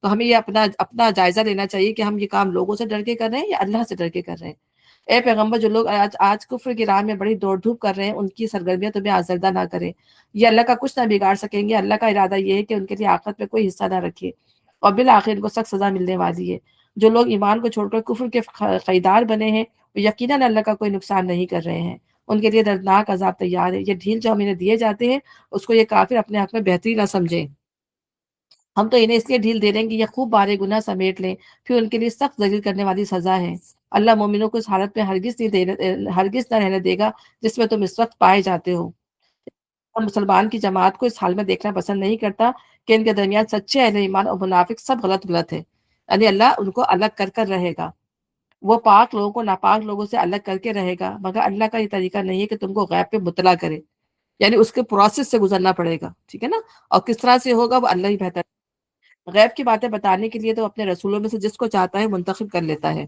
تو ہمیں یہ اپنا اپنا جائزہ لینا چاہیے کہ ہم یہ کام لوگوں سے ڈر کے کر رہے ہیں یا اللہ سے ڈر کے کر رہے ہیں۔ اے پیغمبر، جو لوگ آج کفر کی راہ میں بڑی دوڑ دھوپ کر رہے ہیں، ان کی سرگرمیاں تمہیں آزردہ نہ کریں، یہ اللہ کا کچھ نہ بگاڑ سکیں گے۔ اللہ کا ارادہ یہ ہے کہ ان کے لیے آخرت میں کوئی حصہ نہ رکھے، اور بالآخر ان کو سخت سزا ملنے والی ہے۔ جو لوگ ایمان کو چھوڑ کر کفر کے خریدار بنے ہیں، وہ یقیناً اللہ کا کوئی نقصان نہیں کر رہے ہیں، ان کے لیے دردناک عذاب تیار ہے۔ یہ ڈھیل جو ہم انہیں دیے جاتے ہیں، اس کو یہ کافر اپنے حق میں بہتری نہ سمجھیں۔ ہم تو انہیں اس لیے ڈھیل دے رہے ہیں کہ یہ خوب بارے گناہ سمیٹ لیں، پھر ان کے لیے سخت ذلیل کرنے والی سزا ہے۔ اللہ مومنوں کو اس حالت میں ہرگز نہ رہنے دے گا جس میں تم اس وقت پائے جاتے ہو۔ مسلمان کی جماعت کو اس حال میں دیکھنا پسند نہیں کرتا کہ ان کے درمیان سچے اہل ایمان اور منافق سب غلط غلط ہے، یعنی اللہ ان کو الگ کر کر رہے گا۔ وہ پاک لوگوں کو ناپاک لوگوں سے الگ کر کے رہے گا، مگر اللہ کا یہ طریقہ نہیں ہے کہ تم کو غیب پہ مطلع کرے، یعنی اس کے پروسیس سے گزرنا پڑے گا، ٹھیک ہے نا۔ اور کس طرح سے ہوگا وہ اللہ ہی بہتر۔ غیب کی باتیں بتانے کے لیے تو اپنے رسولوں میں سے جس کو چاہتا ہے منتخب کر لیتا ہے،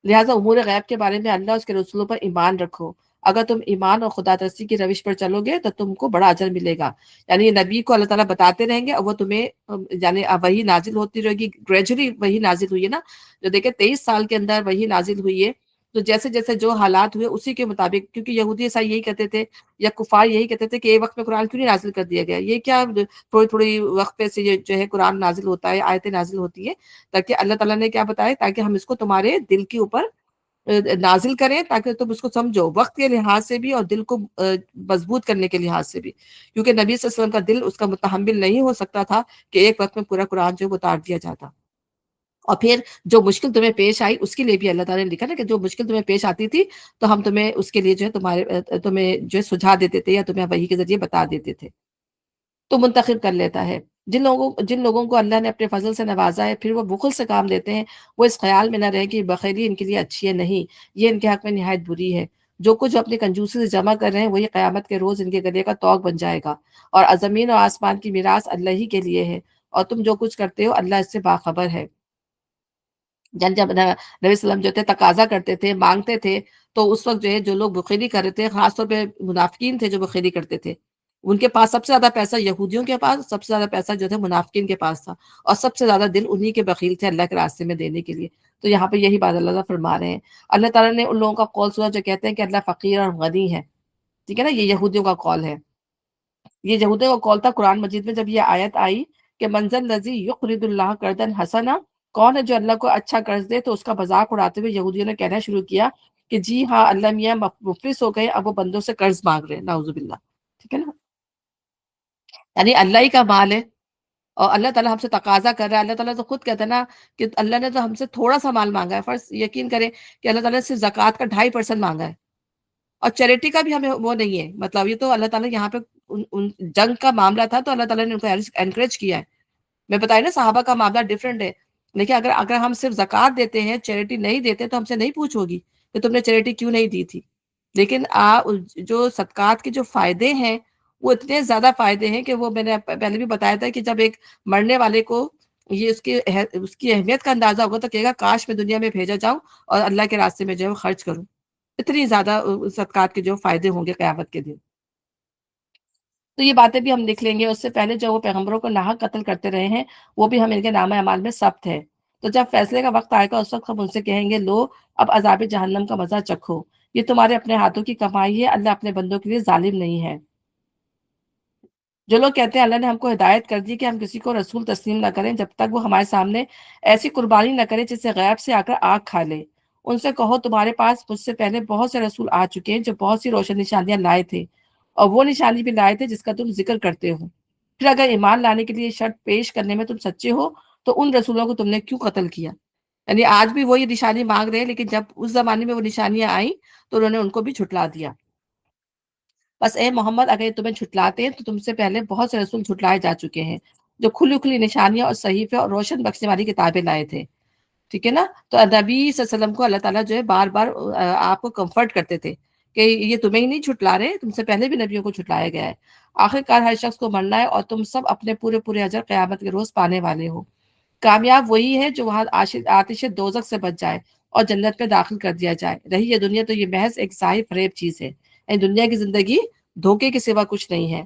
لہٰذا امور غیب کے بارے میں اللہ اور اس کے رسولوں پر ایمان رکھو۔ اگر تم ایمان اور خدا ترسی کی روش پر چلو گے تو تم کو بڑا اجر ملے گا۔ یعنی یہ نبی کو اللہ تعالیٰ بتاتے رہیں گے، اور وہ تمہیں یعنی وہی نازل ہوتی رہے گی، گریجولی وہی نازل ہوئی ہے نا، جو دیکھیں 23 سال کے اندر وہی نازل ہوئی ہے۔ تو جیسے جیسے جو حالات ہوئے اسی کے مطابق، کیونکہ یہودی عیسائی یہی کہتے تھے یا کفار یہی کہتے تھے کہ ایک وقت میں قرآن کیوں نہیں نازل کر دیا گیا، یہ کیا تھوڑی تھوڑی وقت پہ سے یہ جو ہے قرآن نازل ہوتا ہے، آیتیں نازل ہوتی ہے، تاکہ اللہ تعالیٰ نے کیا بتایا، تاکہ ہم اس کو تمہارے دل کے اوپر نازل کریں، تاکہ تم اس کو سمجھو وقت کے لحاظ سے بھی اور دل کو مضبوط کرنے کے لحاظ سے بھی، کیونکہ نبی صلی اللہ علیہ وسلم کا دل اس کا متحمل نہیں ہو سکتا تھا کہ ایک وقت میں پورا قرآن جو ہے وہ اتار دیا جاتا۔ اور پھر جو مشکل تمہیں پیش آئی اس کے لیے بھی اللہ تعالیٰ نے لکھا نا کہ جو مشکل تمہیں پیش آتی تھی تو ہم تمہیں اس کے لیے جو ہے تمہیں جو ہے سجھا دیتے تھے یا تمہیں وحی کے ذریعے بتا دیتے تھے، تو منتخب کر لیتا ہے۔ جن لوگوں کو اللہ نے اپنے فضل سے نوازا ہے، پھر وہ بخل سے کام لیتے ہیں، وہ اس خیال میں نہ رہے کہ بخیلی ان کے لیے اچھی ہے، نہیں، یہ ان کے حق میں نہایت بری ہے۔ جو کچھ اپنی کنجوسی سے جمع کر رہے ہیں وہی قیامت کے روز ان کے گلے کا طوق بن جائے گا، اور زمین اور آسمان کی میراث اللہ ہی کے لیے ہے، اور تم جو کچھ کرتے ہو اللہ اس سے باخبر ہے۔ جب نبی وسلم جو تھے تقاضا کرتے تھے، مانگتے تھے، تو اس وقت جو ہے جو لوگ بخیلی کر رہے تھے، خاص طور پہ منافقین تھے جو بخیلی کرتے تھے، ان کے پاس سب سے زیادہ پیسہ، یہودیوں کے پاس سب سے زیادہ پیسہ جو تھے منافقین کے پاس تھا، اور سب سے زیادہ دل انہی کے بخیل تھے اللہ کے راستے میں دینے کے لیے۔ تو یہاں پہ یہی بات اللہ تعالیٰ فرما رہے ہیں۔ اللہ تعالیٰ نے ان لوگوں کا قول سنا جو کہتے ہیں کہ اللہ فقیر اور غنی ہے، ٹھیک ہے نا، یہ یہودیوں کا قول ہے، یہ یہودیوں کا قول تھا۔ قرآن مجید میں جب یہ آیت آئی کہ منزل الذی یقرض اللہ قرضا حسنا، کون ہے جو اللہ کو اچھا قرض دے، تو اس کا مذاق اڑاتے ہوئے یہودیوں نے کہنا شروع کیا کہ جی ہاں اللہ میاں مفلس ہو گئے، اب وہ بندوں سے قرض مانگ رہے ہیں، نعوذ باللہ، ٹھیک ہے نا، یعنی اللہ ہی کا مال ہے اور اللہ تعالیٰ ہم سے تقاضا کر رہا ہے۔ اللہ تعالیٰ تو خود کہتا ہے نا کہ اللہ نے تو ہم سے تھوڑا سا مال مانگا ہے، فرض یقین کریں کہ اللہ تعالیٰ نے صرف زکوٰۃ کا 2.5% مانگا ہے، اور چیریٹی کا بھی ہمیں وہ نہیں ہے، مطلب یہ تو اللہ تعالیٰ یہاں پہ ان جنگ کا معاملہ تھا تو اللہ تعالیٰ نے ان کو انکریج کیا ہے۔ میں بتائی نا صحابہ کا معاملہ ڈفرینٹ ہے، لیکن اگر ہم صرف زکوٰۃ دیتے ہیں، چیریٹی نہیں دیتے، تو ہم سے نہیں پوچھو گی کہ تم نے چیریٹی کیوں نہیں دی تھی۔ لیکن جو صدقات کے جو فائدے ہیں وہ اتنے زیادہ فائدے ہیں کہ وہ میں نے پہلے بھی بتایا تھا کہ جب ایک مرنے والے کو یہ اس کی اہمیت کا اندازہ ہوگا تو کہے گا کاش میں دنیا میں بھیجا جاؤں اور اللہ کے راستے میں جو ہے وہ خرچ کروں، اتنی زیادہ صدقات کے جو فائدے ہوں گے قیامت کے دن۔ تو یہ باتیں بھی ہم لکھ لیں گے، اس سے پہلے جو وہ پیغمبروں کو ناحق قتل کرتے رہے ہیں وہ بھی ہم ان کے نامہ اعمال میں ثبت ہے۔ تو جب فیصلے کا وقت آئے گا اس وقت ہم ان سے کہیں گے لو اب عذاب جہنم کا مزہ چکھو، یہ تمہارے اپنے ہاتھوں کی کمائی ہے، اللہ اپنے بندوں کے لیے ظالم نہیں ہے۔ جو لوگ کہتے ہیں اللہ نے ہم کو ہدایت کر دی کہ ہم کسی کو رسول تسلیم نہ کریں جب تک وہ ہمارے سامنے ایسی قربانی نہ کرے جس سے غیب سے آ کر آگ کھا لے، ان سے کہو تمہارے پاس مجھ سے پہلے بہت سے رسول آ چکے ہیں جو بہت سی روشن نشانیاں لائے تھے، اور وہ نشانی بھی لائے تھے جس کا تم ذکر کرتے ہو، پھر اگر ایمان لانے کے لیے شرط پیش کرنے میں تم سچے ہو تو ان رسولوں کو تم نے کیوں قتل کیا؟ یعنی آج بھی وہی نشانی مانگ رہے ہیں، لیکن جب اس زمانے میں وہ نشانیاں آئیں تو انہوں نے ان کو بھی جھٹلا دیا۔ بس اے محمد اگر یہ تمہیں جھٹلاتے ہیں تو تم سے پہلے بہت سے رسول جھٹلائے جا چکے ہیں جو کھلی کھلی نشانیاں اور صحیفے اور روشن بخشنے والی کتابیں لائے تھے، ٹھیک ہے نا۔ تو نبی صلی اللہ علیہ وسلم کو اللہ تعالیٰ جو ہے بار بار آپ کو کمفرٹ کرتے تھے کہ یہ تمہیں ہی نہیں جھٹلا رہے، تم سے پہلے بھی نبیوں کو جھٹلایا گیا ہے، آخر کار ہر شخص کو مرنا ہے اور تم سب اپنے پورے پورے اجر قیامت کے روز پانے والے ہو۔ کامیاب وہی ہے جو وہاں آتش دوزخ سے بچ جائے اور جنت میں داخل کر دیا جائے، رہی یہ دنیا تو یہ محض ایک ظاہر فریب چیز ہے، یعنی دنیا کی زندگی دھوکے کے سوا کچھ نہیں ہے۔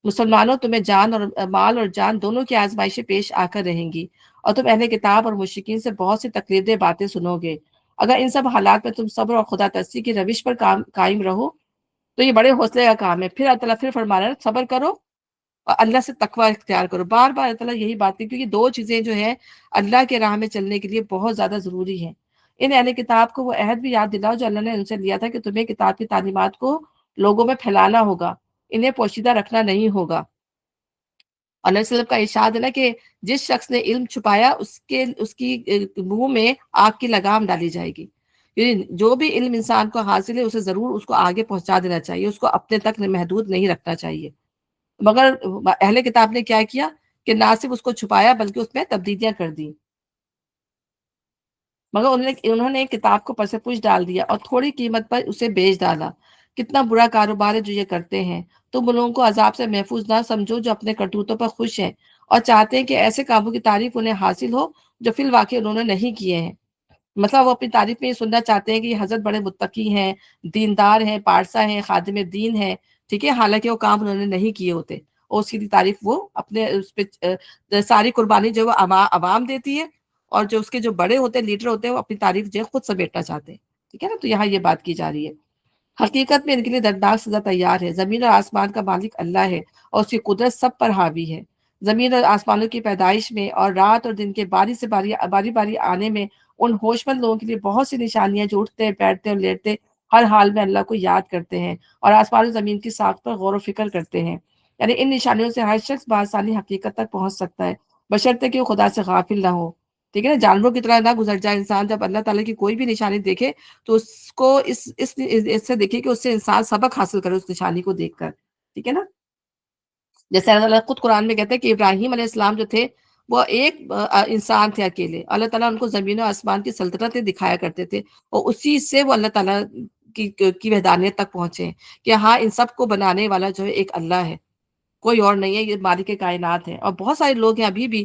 مسلمانوں تمہیں جان اور مال اور جان دونوں کی آزمائشیں پیش آ کر رہیں گی، اور تم اہل کتاب اور مشرکین سے بہت سی تکلیف دہ باتیں سنو گے، اگر ان سب حالات میں تم صبر اور خدا ترسی کی روش پر قائم رہو تو یہ بڑے حوصلے کا کام ہے۔ پھر اللہ تعالیٰ پھر فرما رہا ہے صبر کرو اور اللہ سے تقوی اختیار کرو، بار بار اللہ تعالیٰ یہی بات ہے، کیونکہ دو چیزیں جو ہیں اللہ کے راہ میں چلنے کے لیے بہت زیادہ ضروری ہیں۔ ان اہل کتاب کو وہ عہد بھی یاد دلاؤ جو اللہ نے ان سے لیا تھا کہ تمہیں کتاب کی تعلیمات کو لوگوں میں پھیلانا ہوگا، انہیں پوشیدہ رکھنا نہیں ہوگا۔ اور نبی صلی اللہ علیہ وسلم کا ارشاد ہے نا کہ جس شخص نے علم چھپایا اس کی منہ میں آگ کی لگام ڈالی جائے گی، یعنی جو بھی علم انسان کو حاصل ہے اسے ضرور اس کو آگے پہنچا دینا چاہیے، اس کو اپنے تک محدود نہیں رکھنا چاہیے۔ مگر اہل کتاب نے کیا کیا کہ نہ صرف اس کو چھپایا بلکہ اس میں تبدیلیاں کر دی، مگر انہوں نے کتاب کو پس پوچھ ڈال دیا اور تھوڑی قیمت پر اسے بیچ ڈالا۔ کتنا برا کاروبار ہے جو یہ کرتے ہیں۔ تم ان لوگوں کو عذاب سے محفوظ نہ سمجھو جو اپنے کرتوتوں پر خوش ہیں اور چاہتے ہیں کہ ایسے کاموں کی تعریف انہیں حاصل ہو جو فی الواقع انہوں نے نہیں کیے ہیں۔ مطلب وہ اپنی تعریف میں یہ سننا چاہتے ہیں کہ یہ حضرت بڑے متقی ہیں، دیندار ہیں، پارسا ہیں، خادم دین ہیں، ٹھیک ہے، حالانکہ وہ کام انہوں نے نہیں کیے ہوتے، اور اس کی تعریف وہ اپنے اس پہ ساری قربانی جو وہ عوام دیتی ہے، اور جو اس کے جو بڑے ہوتے ہیں، لیڈر ہوتے ہیں، وہ اپنی تعریف جو ہے خود سمیٹنا چاہتے ہیں، ٹھیک ہے نا۔ تو یہاں یہ بات کی جا رہی ہے، حقیقت میں ان کے لیے دردناک سزا تیار ہے۔ زمین اور آسمان کا مالک اللہ ہے اور اس کی قدرت سب پر حاوی ہے۔ زمین اور آسمانوں کی پیدائش میں اور رات اور دن کے باری باری آنے میں ان ہوش مند لوگوں کے لیے بہت سی نشانیاں جو اٹھتے بیٹھتے اور لیٹتے ہر حال میں اللہ کو یاد کرتے ہیں اور آسمان و زمین کی ساخت پر غور و فکر کرتے ہیں، یعنی ان نشانیوں سے ہر شخص بآسانی حقیقت تک پہنچ سکتا ہے بشرطے کہ وہ خدا سے غافل نہ ہو، ٹھیک ہے نا، جانوروں کی طرح نہ گزر جائے انسان۔ جب اللہ تعالیٰ کی کوئی بھی نشانی دیکھے تو اس کو اس سے دیکھے کہ اس سے انسان سبق حاصل کرے اس نشانی کو دیکھ کر، ٹھیک ہے نا۔ جیسے اللہ تعالیٰ خود قرآن میں کہتے ہیں کہ ابراہیم علیہ السلام جو تھے وہ ایک انسان تھے اکیلے، اللہ تعالیٰ ان کو زمین و آسمان کی سلطنتیں دکھایا کرتے تھے، اور اسی سے وہ اللہ تعالیٰ کی وحدانیت تک پہنچے کہ ہاں ان سب کو بنانے والا جو ہے ایک اللہ ہے، کوئی اور نہیں ہے، یہ مالک کائنات ہے۔ اور بہت سارے لوگ ہیں ابھی بھی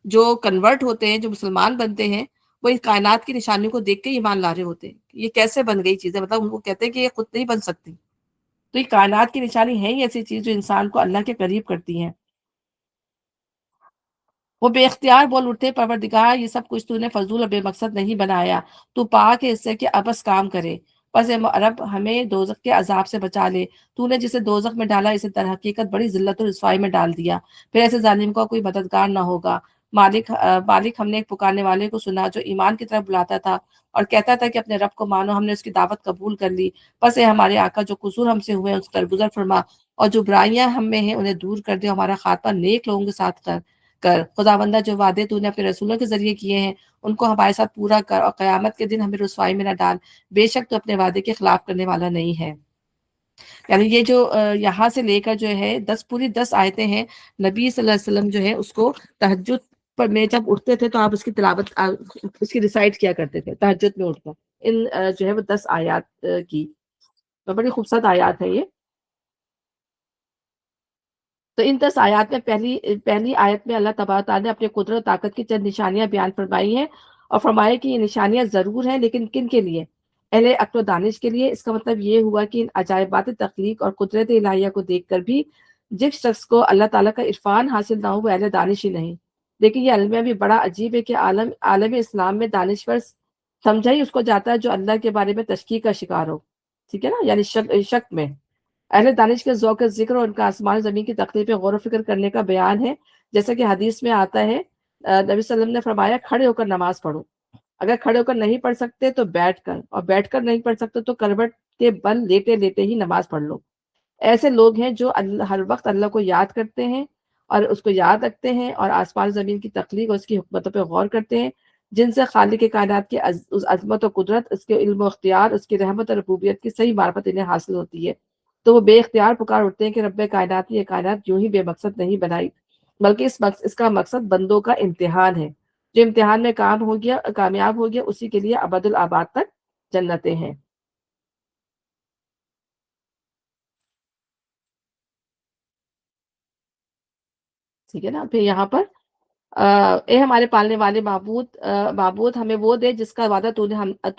جو کنورٹ ہوتے ہیں، جو مسلمان بنتے ہیں، وہ اس کائنات کی نشانیوں کو دیکھ کے ایمان لا رہے ہوتے ہیں یہ کیسے بن گئی چیزیں، مطلب ان کو کہتے ہیں کہ یہ خود نہیں بن سکتی. تو یہ کائنات کی نشانی ہے ہی ایسی چیز جو انسان کو اللہ کے قریب کرتی ہیں. وہ بے اختیار بول اٹھے، پروردگار یہ سب کچھ تو نے فضول اور بے مقصد نہیں بنایا، تو پاک ہے اس سے کہ ابس کام کرے. بس اے رب ہمیں دوزخ کے عذاب سے بچا لے. تو نے جسے دوزخ میں ڈالا اسے در حقیقت بڑی ذلت و رسوائی میں ڈال دیا، پھر ایسے ظالم کا کوئی مددگار نہ ہوگا. مالک ہم نے ایک پکارنے والے کو سنا جو ایمان کی طرف بلاتا تھا اور کہتا تھا کہ اپنے رب کو مانو، ہم نے اس کی دعوت قبول کر لی. بس اے ہمارے آقا جو قصور ہم سے ہوئے ہیں اس پر گزر فرما، اور جو برائیاں ہم میں ہیں انہیں دور کر دے، ہمارا خاتمہ نیک لوگوں کے ساتھ کر خداوندہ جو وعدے تو نے اپنے رسولوں کے ذریعے کیے ہیں ان کو ہمارے ساتھ پورا کر، اور قیامت کے دن ہمیں رسوائی میں نہ ڈال، بے شک تو اپنے وعدے کے خلاف کرنے والا نہیں ہے. یعنی یہ جو یہاں سے لے کر جو ہے 10 آیتیں ہیں، نبی صلی اللہ علیہ وسلم جو ہے اس کو تہجد پر میں جب اٹھتے تھے تو آپ اس کی تلاوت اس کی ریسائٹ کیا کرتے تھے تہجد میں اٹھ کر ان جو ہے وہ 10 آیات کی. تو بڑی خوبصورت آیات ہے یہ. تو ان 10 آیات میں پہلی آیت میں اللہ تبارک تعالیٰ نے اپنے قدرت و طاقت کی چند نشانیاں بیان فرمائی ہیں، اور فرمایا کہ یہ نشانیاں ضرور ہیں لیکن کن کے لیے؟ اہل عقل و دانش کے لیے. اس کا مطلب یہ ہوا کہ ان عجائبات تخلیق اور قدرت الہیہ کو دیکھ کر بھی جس شخص کو اللہ تعالیٰ کا عرفان حاصل نہ ہو وہ اہل دانش ہی نہیں. لیکن یہ المیہ بھی بڑا عجیب ہے کہ عالم اسلام میں دانشور سمجھا ہی اس کو جاتا ہے جو اللہ کے بارے میں تشکیک کا شکار ہو. ٹھیک ہے نا، یعنی شک میں. اہل دانش کے ذوق ذکر اور ان کا آسمان زمین کی تخلیق پہ غور و فکر کرنے کا بیان ہے. جیسا کہ حدیث میں آتا ہے، نبی صلی اللہ علیہ وسلم نے فرمایا کھڑے ہو کر نماز پڑھو، اگر کھڑے ہو کر نہیں پڑھ سکتے تو بیٹھ کر، اور بیٹھ کر نہیں پڑھ سکتے تو کروٹ کے بل لیٹے لیٹے ہی نماز پڑھ لو. ایسے لوگ ہیں جو ہر وقت اللہ کو یاد کرتے ہیں اور اس کو یاد رکھتے ہیں اور آسمان زمین کی تخلیق اور اس کی حکمتوں پہ غور کرتے ہیں، جن سے خالق کائنات کی اس عظمت و قدرت، اس کے علم و اختیار، اس کی رحمت اور ربوبیت کی صحیح معرفت انہیں حاصل ہوتی ہے. تو وہ بے اختیار پکار اٹھتے ہیں کہ رب کائنات نے یہ کائنات یوں ہی بے مقصد نہیں بنائی، بلکہ اس کا مقصد بندوں کا امتحان ہے. جو امتحان میں کامیاب ہو گیا اسی کے لیے ابد الآباد تک جنتیں ہیں. ٹھیک ہے نا. پھر یہاں پر اے ہمارے پالنے والے معبود ہمیں وہ دے جس کا وعدہ تو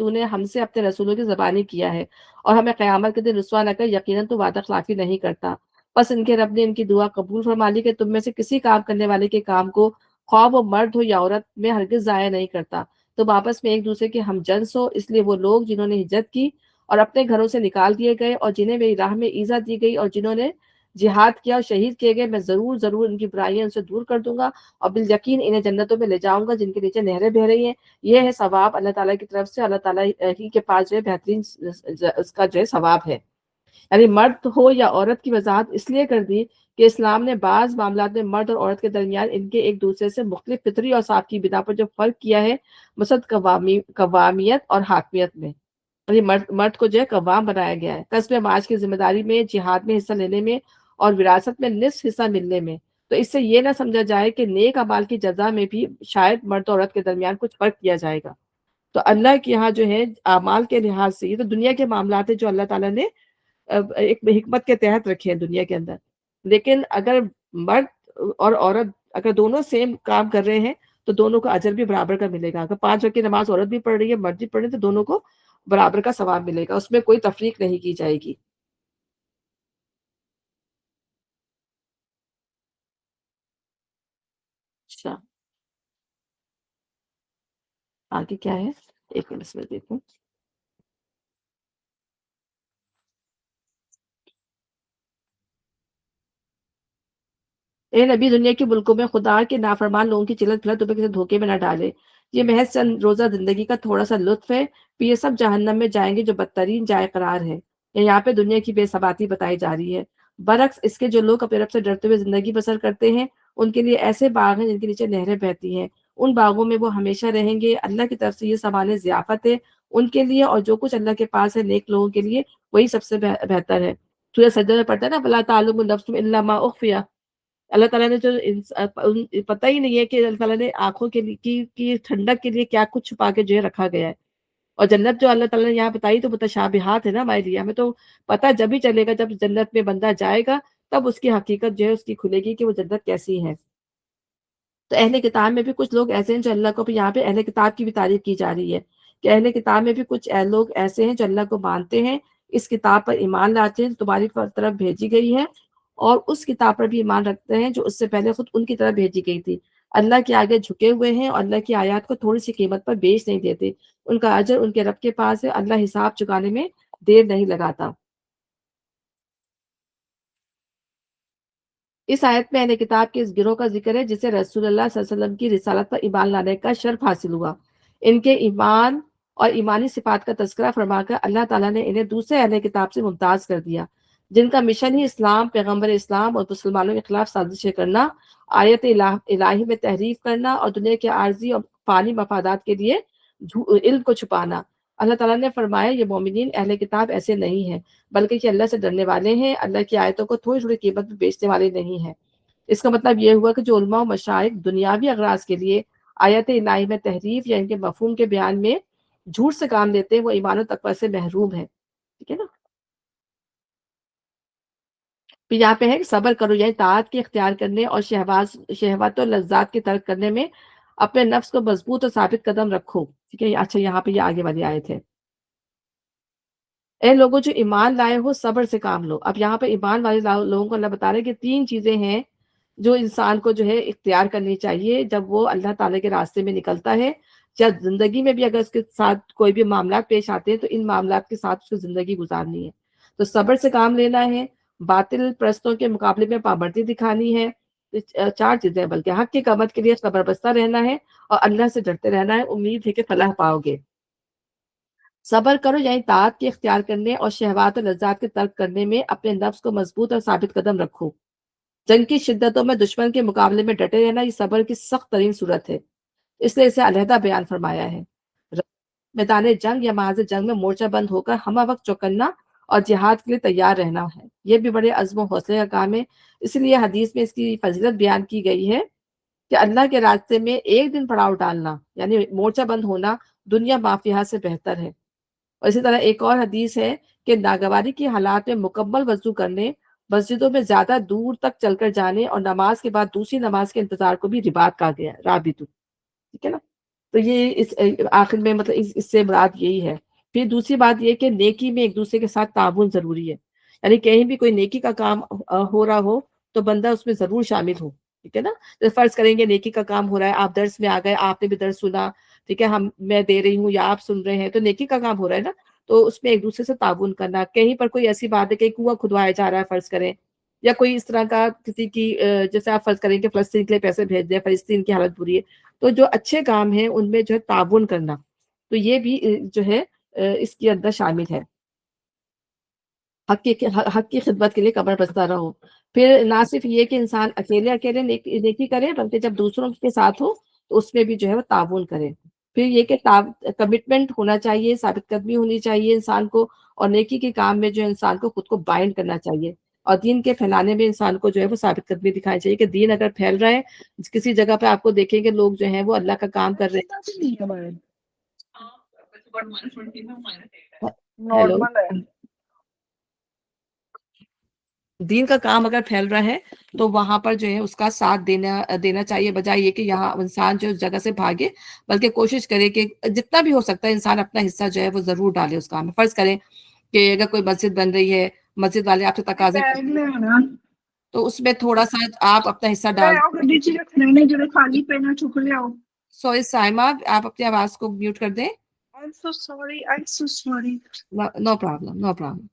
نے ہم سے اپنے رسولوں کی زبانی کیا ہے، اور ہمیں قیامت کے دن رسوا نہ کر، یقیناً تو وعدہ خلافی نہیں کرتا. بس ان کے رب نے ان کی دعا قبول فرما لی کہ تم میں سے کسی کام کرنے والے کے کام کو خواہ وہ مرد ہو یا عورت میں ہرگز ضائع نہیں کرتا. تم آپس میں ایک دوسرے کے ہم جنس ہو، اس لیے وہ لوگ جنہوں نے ہجرت کی اور اپنے گھروں سے نکال دیے گئے اور جنہیں میری راہ میں ایذا دی گئی اور جنہوں نے جہاد کیا اور شہید کیے گئے، میں ضرور ان کی برائیاں ان سے دور کر دوں گا اور بالیقین انہیں جنتوں میں لے جاؤں گا جن کے نیچے نہریں بہ رہی ہیں. یہ ہے ثواب اللہ تعالیٰ کی طرف سے، اللہ تعالیٰ ہی کے پاس جو ہے بہترین اس کا جو ہے ثواب ہے. یعنی مرد ہو یا عورت کی وضاحت اس لیے کر دی کہ اسلام نے بعض معاملات میں مرد اور عورت کے درمیان ان کے ایک دوسرے سے مختلف فطری اور صاف کی بنا پر جو فرق کیا ہے، مثلا قوامیت اور حاکمیت میں. یعنی مرد کو جو ہے قوام بنایا گیا ہے قصب معاش کی ذمہ داری میں، جہاد میں حصہ لینے میں اور وراثت میں نصف حصہ ملنے میں. تو اس سے یہ نہ سمجھا جائے کہ نیک اعمال کی جزا میں بھی شاید مرد اور عورت کے درمیان کچھ فرق کیا جائے گا. تو اللہ کے یہاں جو ہے اعمال کے لحاظ سے یہ تو دنیا کے معاملات ہیں جو اللہ تعالیٰ نے ایک حکمت کے تحت رکھے ہیں دنیا کے اندر. لیکن اگر مرد اور عورت اگر دونوں سیم کام کر رہے ہیں تو دونوں کو اجر بھی برابر کا ملے گا. اگر 5 وقت کی نماز عورت بھی پڑھ رہی ہے مرد بھی پڑھ رہے ہیں تو دونوں کو برابر کا ثواب ملے گا، اس میں کوئی تفریق نہیں کی جائے گی. اچھا، آگے کیا ہے؟ ایک منٹ میں دیکھوں. اے نبی دنیا کے ملکوں میں خدا کے نافرمان لوگوں کی چلت پھرت تمہیں کسی دھوکے میں نہ ڈالے. یہ محض چند روزہ زندگی کا تھوڑا سا لطف ہے، پھر یہ سب جہنم میں جائیں گے جو بدترین جائے قرار ہے. یہاں پہ دنیا کی بے ثباتی بتائی جا رہی ہے. برعکس اس کے جو لوگ اپنے رب سے ڈرتے ہوئے زندگی بسر کرتے ہیں ان کے لیے ایسے باغ ہیں جن کے نیچے نہریں بہتی ہیں. ان باغوں میں وہ ہمیشہ رہیں گے. اللہ کی طرف سے یہ سامان ضیافت ہے ان کے لیے، اور جو کچھ اللہ کے پاس ہے نیک لوگوں کے لیے وہی سب سے بہتر ہے. سورہ سجدہ میں پڑھتا ہے نا بلا تعلم نفس الا ما اخفی. اللہ تعالیٰ نے جو پتہ ہی نہیں ہے کہ اللہ تعالیٰ نے آنکھوں کے لیے کی ٹھنڈک کے لیے کیا کچھ چھپا کے جو ہے رکھا گیا ہے. اور جنت جو اللہ تعالیٰ نے یہاں بتائی تو متشابہات ہے نا ہمارے لیے. ہمیں تو پتہ جب ہی چلے گا جب جنت میں بندہ جائے گا تب اس کی حقیقت جو ہے اس کی کھلے گی کہ وہ جنت کیسی ہے. تو اہل کتاب میں بھی کچھ لوگ ایسے ہیں جو اللہ کو، یہاں پہ اہل کتاب کی بھی تعریف کی جا رہی ہے کہ اہل کتاب میں بھی کچھ لوگ ایسے ہیں جو اللہ کو مانتے ہیں، اس کتاب پر ایمان لاتے ہیں جو تمہاری طرف بھیجی گئی ہے، اور اس کتاب پر بھی ایمان رکھتے ہیں جو اس سے پہلے خود ان کی طرف بھیجی گئی تھی، اللہ کے آگے جھکے ہوئے ہیں اور اللہ کی آیات کو تھوڑی سی قیمت پر بیچ نہیں دیتے، ان کا اجر ان کے رب کے پاس ہے، اللہ حساب چکانے میں دیر نہیں لگاتا۔ اس آیت میں اہل کتاب کے اس گروہ کا ذکر ہے جسے رسول اللہ صلی اللہ علیہ وسلم کی رسالت پر ایمان لانے کا شرف حاصل ہوا۔ ان کے ایمان اور ایمانی صفات کا تذکرہ فرما کر اللہ تعالیٰ نے انہیں دوسرے اہل کتاب سے ممتاز کر دیا، جن کا مشن ہی اسلام، پیغمبر اسلام اور مسلمانوں کے خلاف سازشیں کرنا، آیت الہی میں تحریف کرنا اور دنیا کے عارضی اور فانی مفادات کے لیے علم کو چھپانا۔ اللہ تعالیٰ نے فرمایا یہ مومنین اہل کتاب ایسے نہیں ہیں بلکہ کہ اللہ سے ڈرنے والے ہیں، اللہ کی آیتوں کو تھوڑی تھوڑی قیمت میں بیچنے والے نہیں ہیں۔ اس کا مطلب یہ ہوا کہ جو علماء و مشائخ دنیاوی اغراض کے لیے آیت الہی میں تحریف یا ان کے مفہوم کے بیان میں جھوٹ سے کام لیتے ہیں، وہ ایمان و تقوی سے محروم ہے۔ ٹھیک ہے نا؟ پھر یہاں پہ ہے کہ صبر کرو، یعنی طاعت کے اختیار کرنے اور شہوات و لذات کے ترک کرنے میں اپنے نفس کو مضبوط اور ثابت قدم رکھو۔ ٹھیک ہے، اچھا یہاں پہ یہ آگے والی آیت ہے، اے لوگوں جو ایمان لائے ہو صبر سے کام لو۔ اب یہاں پہ ایمان والے لوگوں کو اللہ بتا رہے ہیں کہ تین چیزیں ہیں جو انسان کو جو ہے اختیار کرنی چاہیے جب وہ اللہ تعالیٰ کے راستے میں نکلتا ہے، یا زندگی میں بھی اگر اس کے ساتھ کوئی بھی معاملات پیش آتے ہیں تو ان معاملات کے ساتھ اس کو زندگی گزارنی ہے۔ تو صبر سے کام لینا ہے، باطل پرستوں کے مقابلے میں پابندی دکھانی ہے، چار چیزیں، بلکہ حق کی قامت کے لیے صبر بستہ رہنا ہے اور اللہ سے ڈرتے رہنا ہے، امید ہے کہ فلاح پاؤ گے۔ صبر کرو یعنی طاعت کے اختیار کرنے اور شہوات و لذات کے ترک کرنے میں اپنے نفس کو مضبوط اور ثابت قدم رکھو۔ جنگ کی شدتوں میں دشمن کے مقابلے میں ڈٹے رہنا یہ صبر کی سخت ترین صورت ہے، اس لیے اسے علیحدہ بیان فرمایا ہے۔ میدان جنگ یا محاذ جنگ میں مورچہ بند ہو کر ہمہ وقت چوکنا اور جہاد کے لیے تیار رہنا ہے، یہ بھی بڑے عزم و حوصلے کا کام ہے۔ اس لیے حدیث میں اس کی فضیلت بیان کی گئی ہے کہ اللہ کے راستے میں ایک دن پڑاؤ ڈالنا یعنی مورچہ بند ہونا دنیا مافیہا سے بہتر ہے۔ اور اسی طرح ایک اور حدیث ہے کہ ناگواری کی حالات میں مکمل وضو کرنے، مسجدوں میں زیادہ دور تک چل کر جانے اور نماز کے بعد دوسری نماز کے انتظار کو بھی رباط کہا گیا ہے، رابطو۔ ٹھیک ہے نا؟ تو یہ اس آخر میں مطلب اس سے مراد یہی ہے۔ پھر دوسری بات یہ کہ نیکی میں ایک دوسرے کے ساتھ تعاون ضروری ہے، یعنی کہیں بھی کوئی نیکی کا کام ہو رہا ہو تو بندہ اس میں ضرور شامل ہو۔ ٹھیک ہے نا؟ تو فرض کریں گے نیکی کا کام ہو رہا ہے، آپ درس میں آ گئے، آپ نے بھی درس سنا، ٹھیک ہے، میں دے رہی ہوں یا آپ سن رہے ہیں، تو نیکی کا کام ہو رہا ہے نا، تو اس میں ایک دوسرے سے تعاون کرنا۔ کہیں پر کوئی ایسی بات ہے کہ کنواں کھدوایا جا رہا ہے فرض کریں، یا کوئی اس طرح کا کسی کی جیسے آپ فرض کریں کہ فلسطین کے لیے پیسے بھیج دیں، فلسطین کی حالت بری ہے، تو جو اچھے کام ہیں ان میں جو ہے تعاون کرنا، تو یہ بھی جو ہے اس کے اندر شامل ہے۔ حق کی خدمت کے لیے کمر بستہ رہو۔ پھر نہ صرف یہ کہ انسان اکیلے اکیلے نیکی کرے بلکہ جب دوسروں کے ساتھ ہو تو اس میں بھی جو ہے وہ تعاون کرے۔ پھر یہ کہ کمٹمنٹ ہونا چاہیے، ثابت قدمی ہونی چاہیے انسان کو، اور نیکی کے کام میں جو انسان کو خود کو بائنڈ کرنا چاہیے، اور دین کے پھیلانے میں انسان کو جو ہے وہ ثابت قدمی دکھانی چاہیے کہ دین اگر پھیل رہا ہے، کسی جگہ پہ آپ کو دیکھیں گے لوگ جو ہیں وہ اللہ کا کام کر رہے ہیں۔ ہیلو، نارمل ہے۔ دین کا کام اگر پھیل رہا ہے تو وہاں پر جو ہے اس کا ساتھ دینا چاہیے، بجائے یہ کہ یہاں انسان جو اس جگہ سے بھاگے، بلکہ کوشش کرے کہ جتنا بھی ہو سکتا ہے انسان اپنا حصہ جو ہے وہ ضرور ڈالے اس کام میں۔ فرض کریں کہ اگر کوئی مسجد بن رہی ہے، مسجد والے آپ سے تقاضے بیگ لے آنا، تو اس میں تھوڑا سا آپ اپنا حصہ لے ڈال آؤ گڈی چ رکھنے نے جڑے خالی پے نہ چک لے آؤ۔ سوری سائمہ، آپ اپنی آواز کو میوٹ کر دیں۔ I'm so sorry, I'm so sorry۔ No problem, no problem.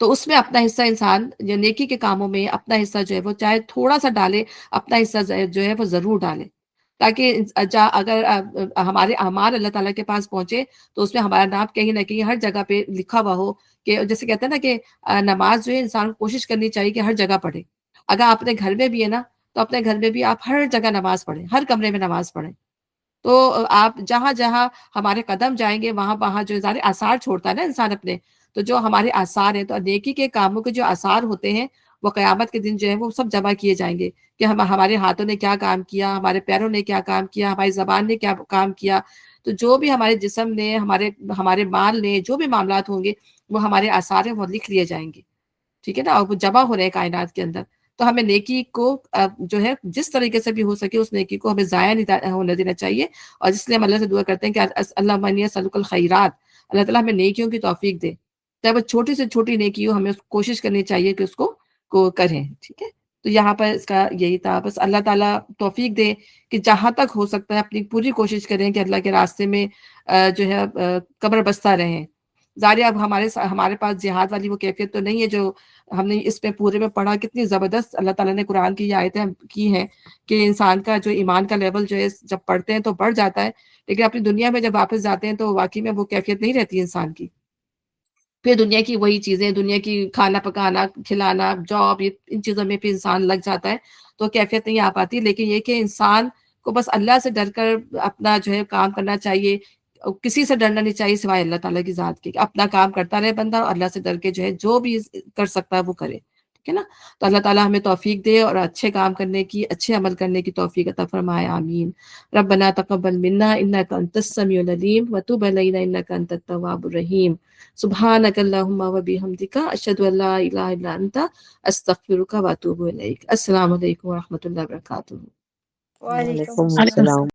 تو اس میں اپنا حصہ انسان جو نیکی کے کاموں میں اپنا حصہ جو ہے وہ چاہے تھوڑا سا ڈالے، اپنا حصہ جو ہے وہ ضرور ڈالے، تاکہ اگر ہمارے اعمال اللہ تعالیٰ کے پاس پہنچے تو اس میں ہمارا نام کہیں نہ کہیں ہر جگہ پہ لکھا ہوا ہو، کہ جیسے کہتے ہیں نا کہ نماز جو ہے انسان کو کوشش کرنی چاہیے کہ ہر جگہ پڑھے۔ اگر آپ اپنے گھر میں بھی ہے نا تو اپنے گھر میں بھی آپ ہر جگہ نماز پڑھیں، ہر کمرے میں نماز پڑھیں، تو آپ جہاں جہاں ہمارے قدم جائیں گے وہاں وہاں جو سارے آثار چھوڑتا ہے نا انسان اپنے، تو جو ہمارے آثار ہیں، تو نیکی کے کاموں کے جو آثار ہوتے ہیں وہ قیامت کے دن جو ہے وہ سب جمع کیے جائیں گے، کہ ہمارے ہاتھوں نے کیا کام کیا، ہمارے پیروں نے کیا کام کیا، ہماری زبان نے کیا کام کیا، تو جو بھی ہمارے جسم نے، ہمارے مال نے، جو بھی معاملات ہوں گے وہ ہمارے آثار ہیں، وہ لکھ لیے جائیں گے۔ ٹھیک ہے نا، اور وہ جمع ہو رہے ہیں کائنات کے اندر۔ تو ہمیں نیکی کو جو ہے جس طریقے سے بھی ہو سکے اس نیکی کو ہمیں ضائع نہیں ہونے دینا چاہیے، اور جس لیے ہم اللہ سے دعا کرتے ہیں کہ اللہم انی اسألک الخیرات، اللہ تعالیٰ ہمیں نیکیوں کی توفیق دے، چاہے وہ چھوٹی سے چھوٹی نیکی ہو، ہمیں کوشش کرنی چاہیے کہ اس کو کریں، ٹھیک ہے۔ تو یہاں پر اس کا یہی تھا، بس اللہ تعالیٰ توفیق دے کہ جہاں تک ہو سکتا ہے اپنی پوری کوشش کریں کہ اللہ کے راستے میں جو ہے کمر بستہ رہیں۔ ظاہر اب ہمارے پاس جہاد والی وہ کیفیت تو نہیں ہے جو ہم نے اس میں پورے میں پڑھا، کتنی زبردست اللہ تعالیٰ نے قرآن کی یہ آیتیں کی ہیں کہ انسان کا جو ایمان کا لیول جو ہے جب پڑھتے ہیں تو بڑھ جاتا ہے، لیکن اپنی دنیا میں جب واپس جاتے ہیں تو واقعی میں وہ کیفیت نہیں رہتی انسان کی، پھر دنیا کی وہی چیزیں، دنیا کی کھانا پکانا، کھلانا، جاب، ان چیزوں میں پھر انسان لگ جاتا ہے تو کیفیت نہیں آ پاتی۔ لیکن یہ کہ انسان کو بس اللہ سے ڈر کر اپنا جو ہے کام کرنا چاہیے، کسی سے ڈرنا نہیں چاہیے سوائے اللہ تعالیٰ کی ذات کے، اپنا کام کرتا رہے بندہ اور اللہ سے ڈر کے جو ہے جو بھی کر سکتا ہے وہ کرے، ٹھیک ہے نا۔ تو اللہ تعالیٰ ہمیں توفیق دے اور اچھے کام کرنے کی، اچھے عمل کرنے کی توفیق عطا فرمائے، آمین۔ ربنا تقبل منا انک انت السمیع العلیم وتب علینا انک انت التواب الرحیم، سبحانک اللہم وبحمدک اشہد ان لا الہ الا انت استغفرک واتوب الیک۔ السلام علیکم ورحمۃ اللہ وبرکاتہ۔ وعلیکم وعلیکم السلام۔ السلام۔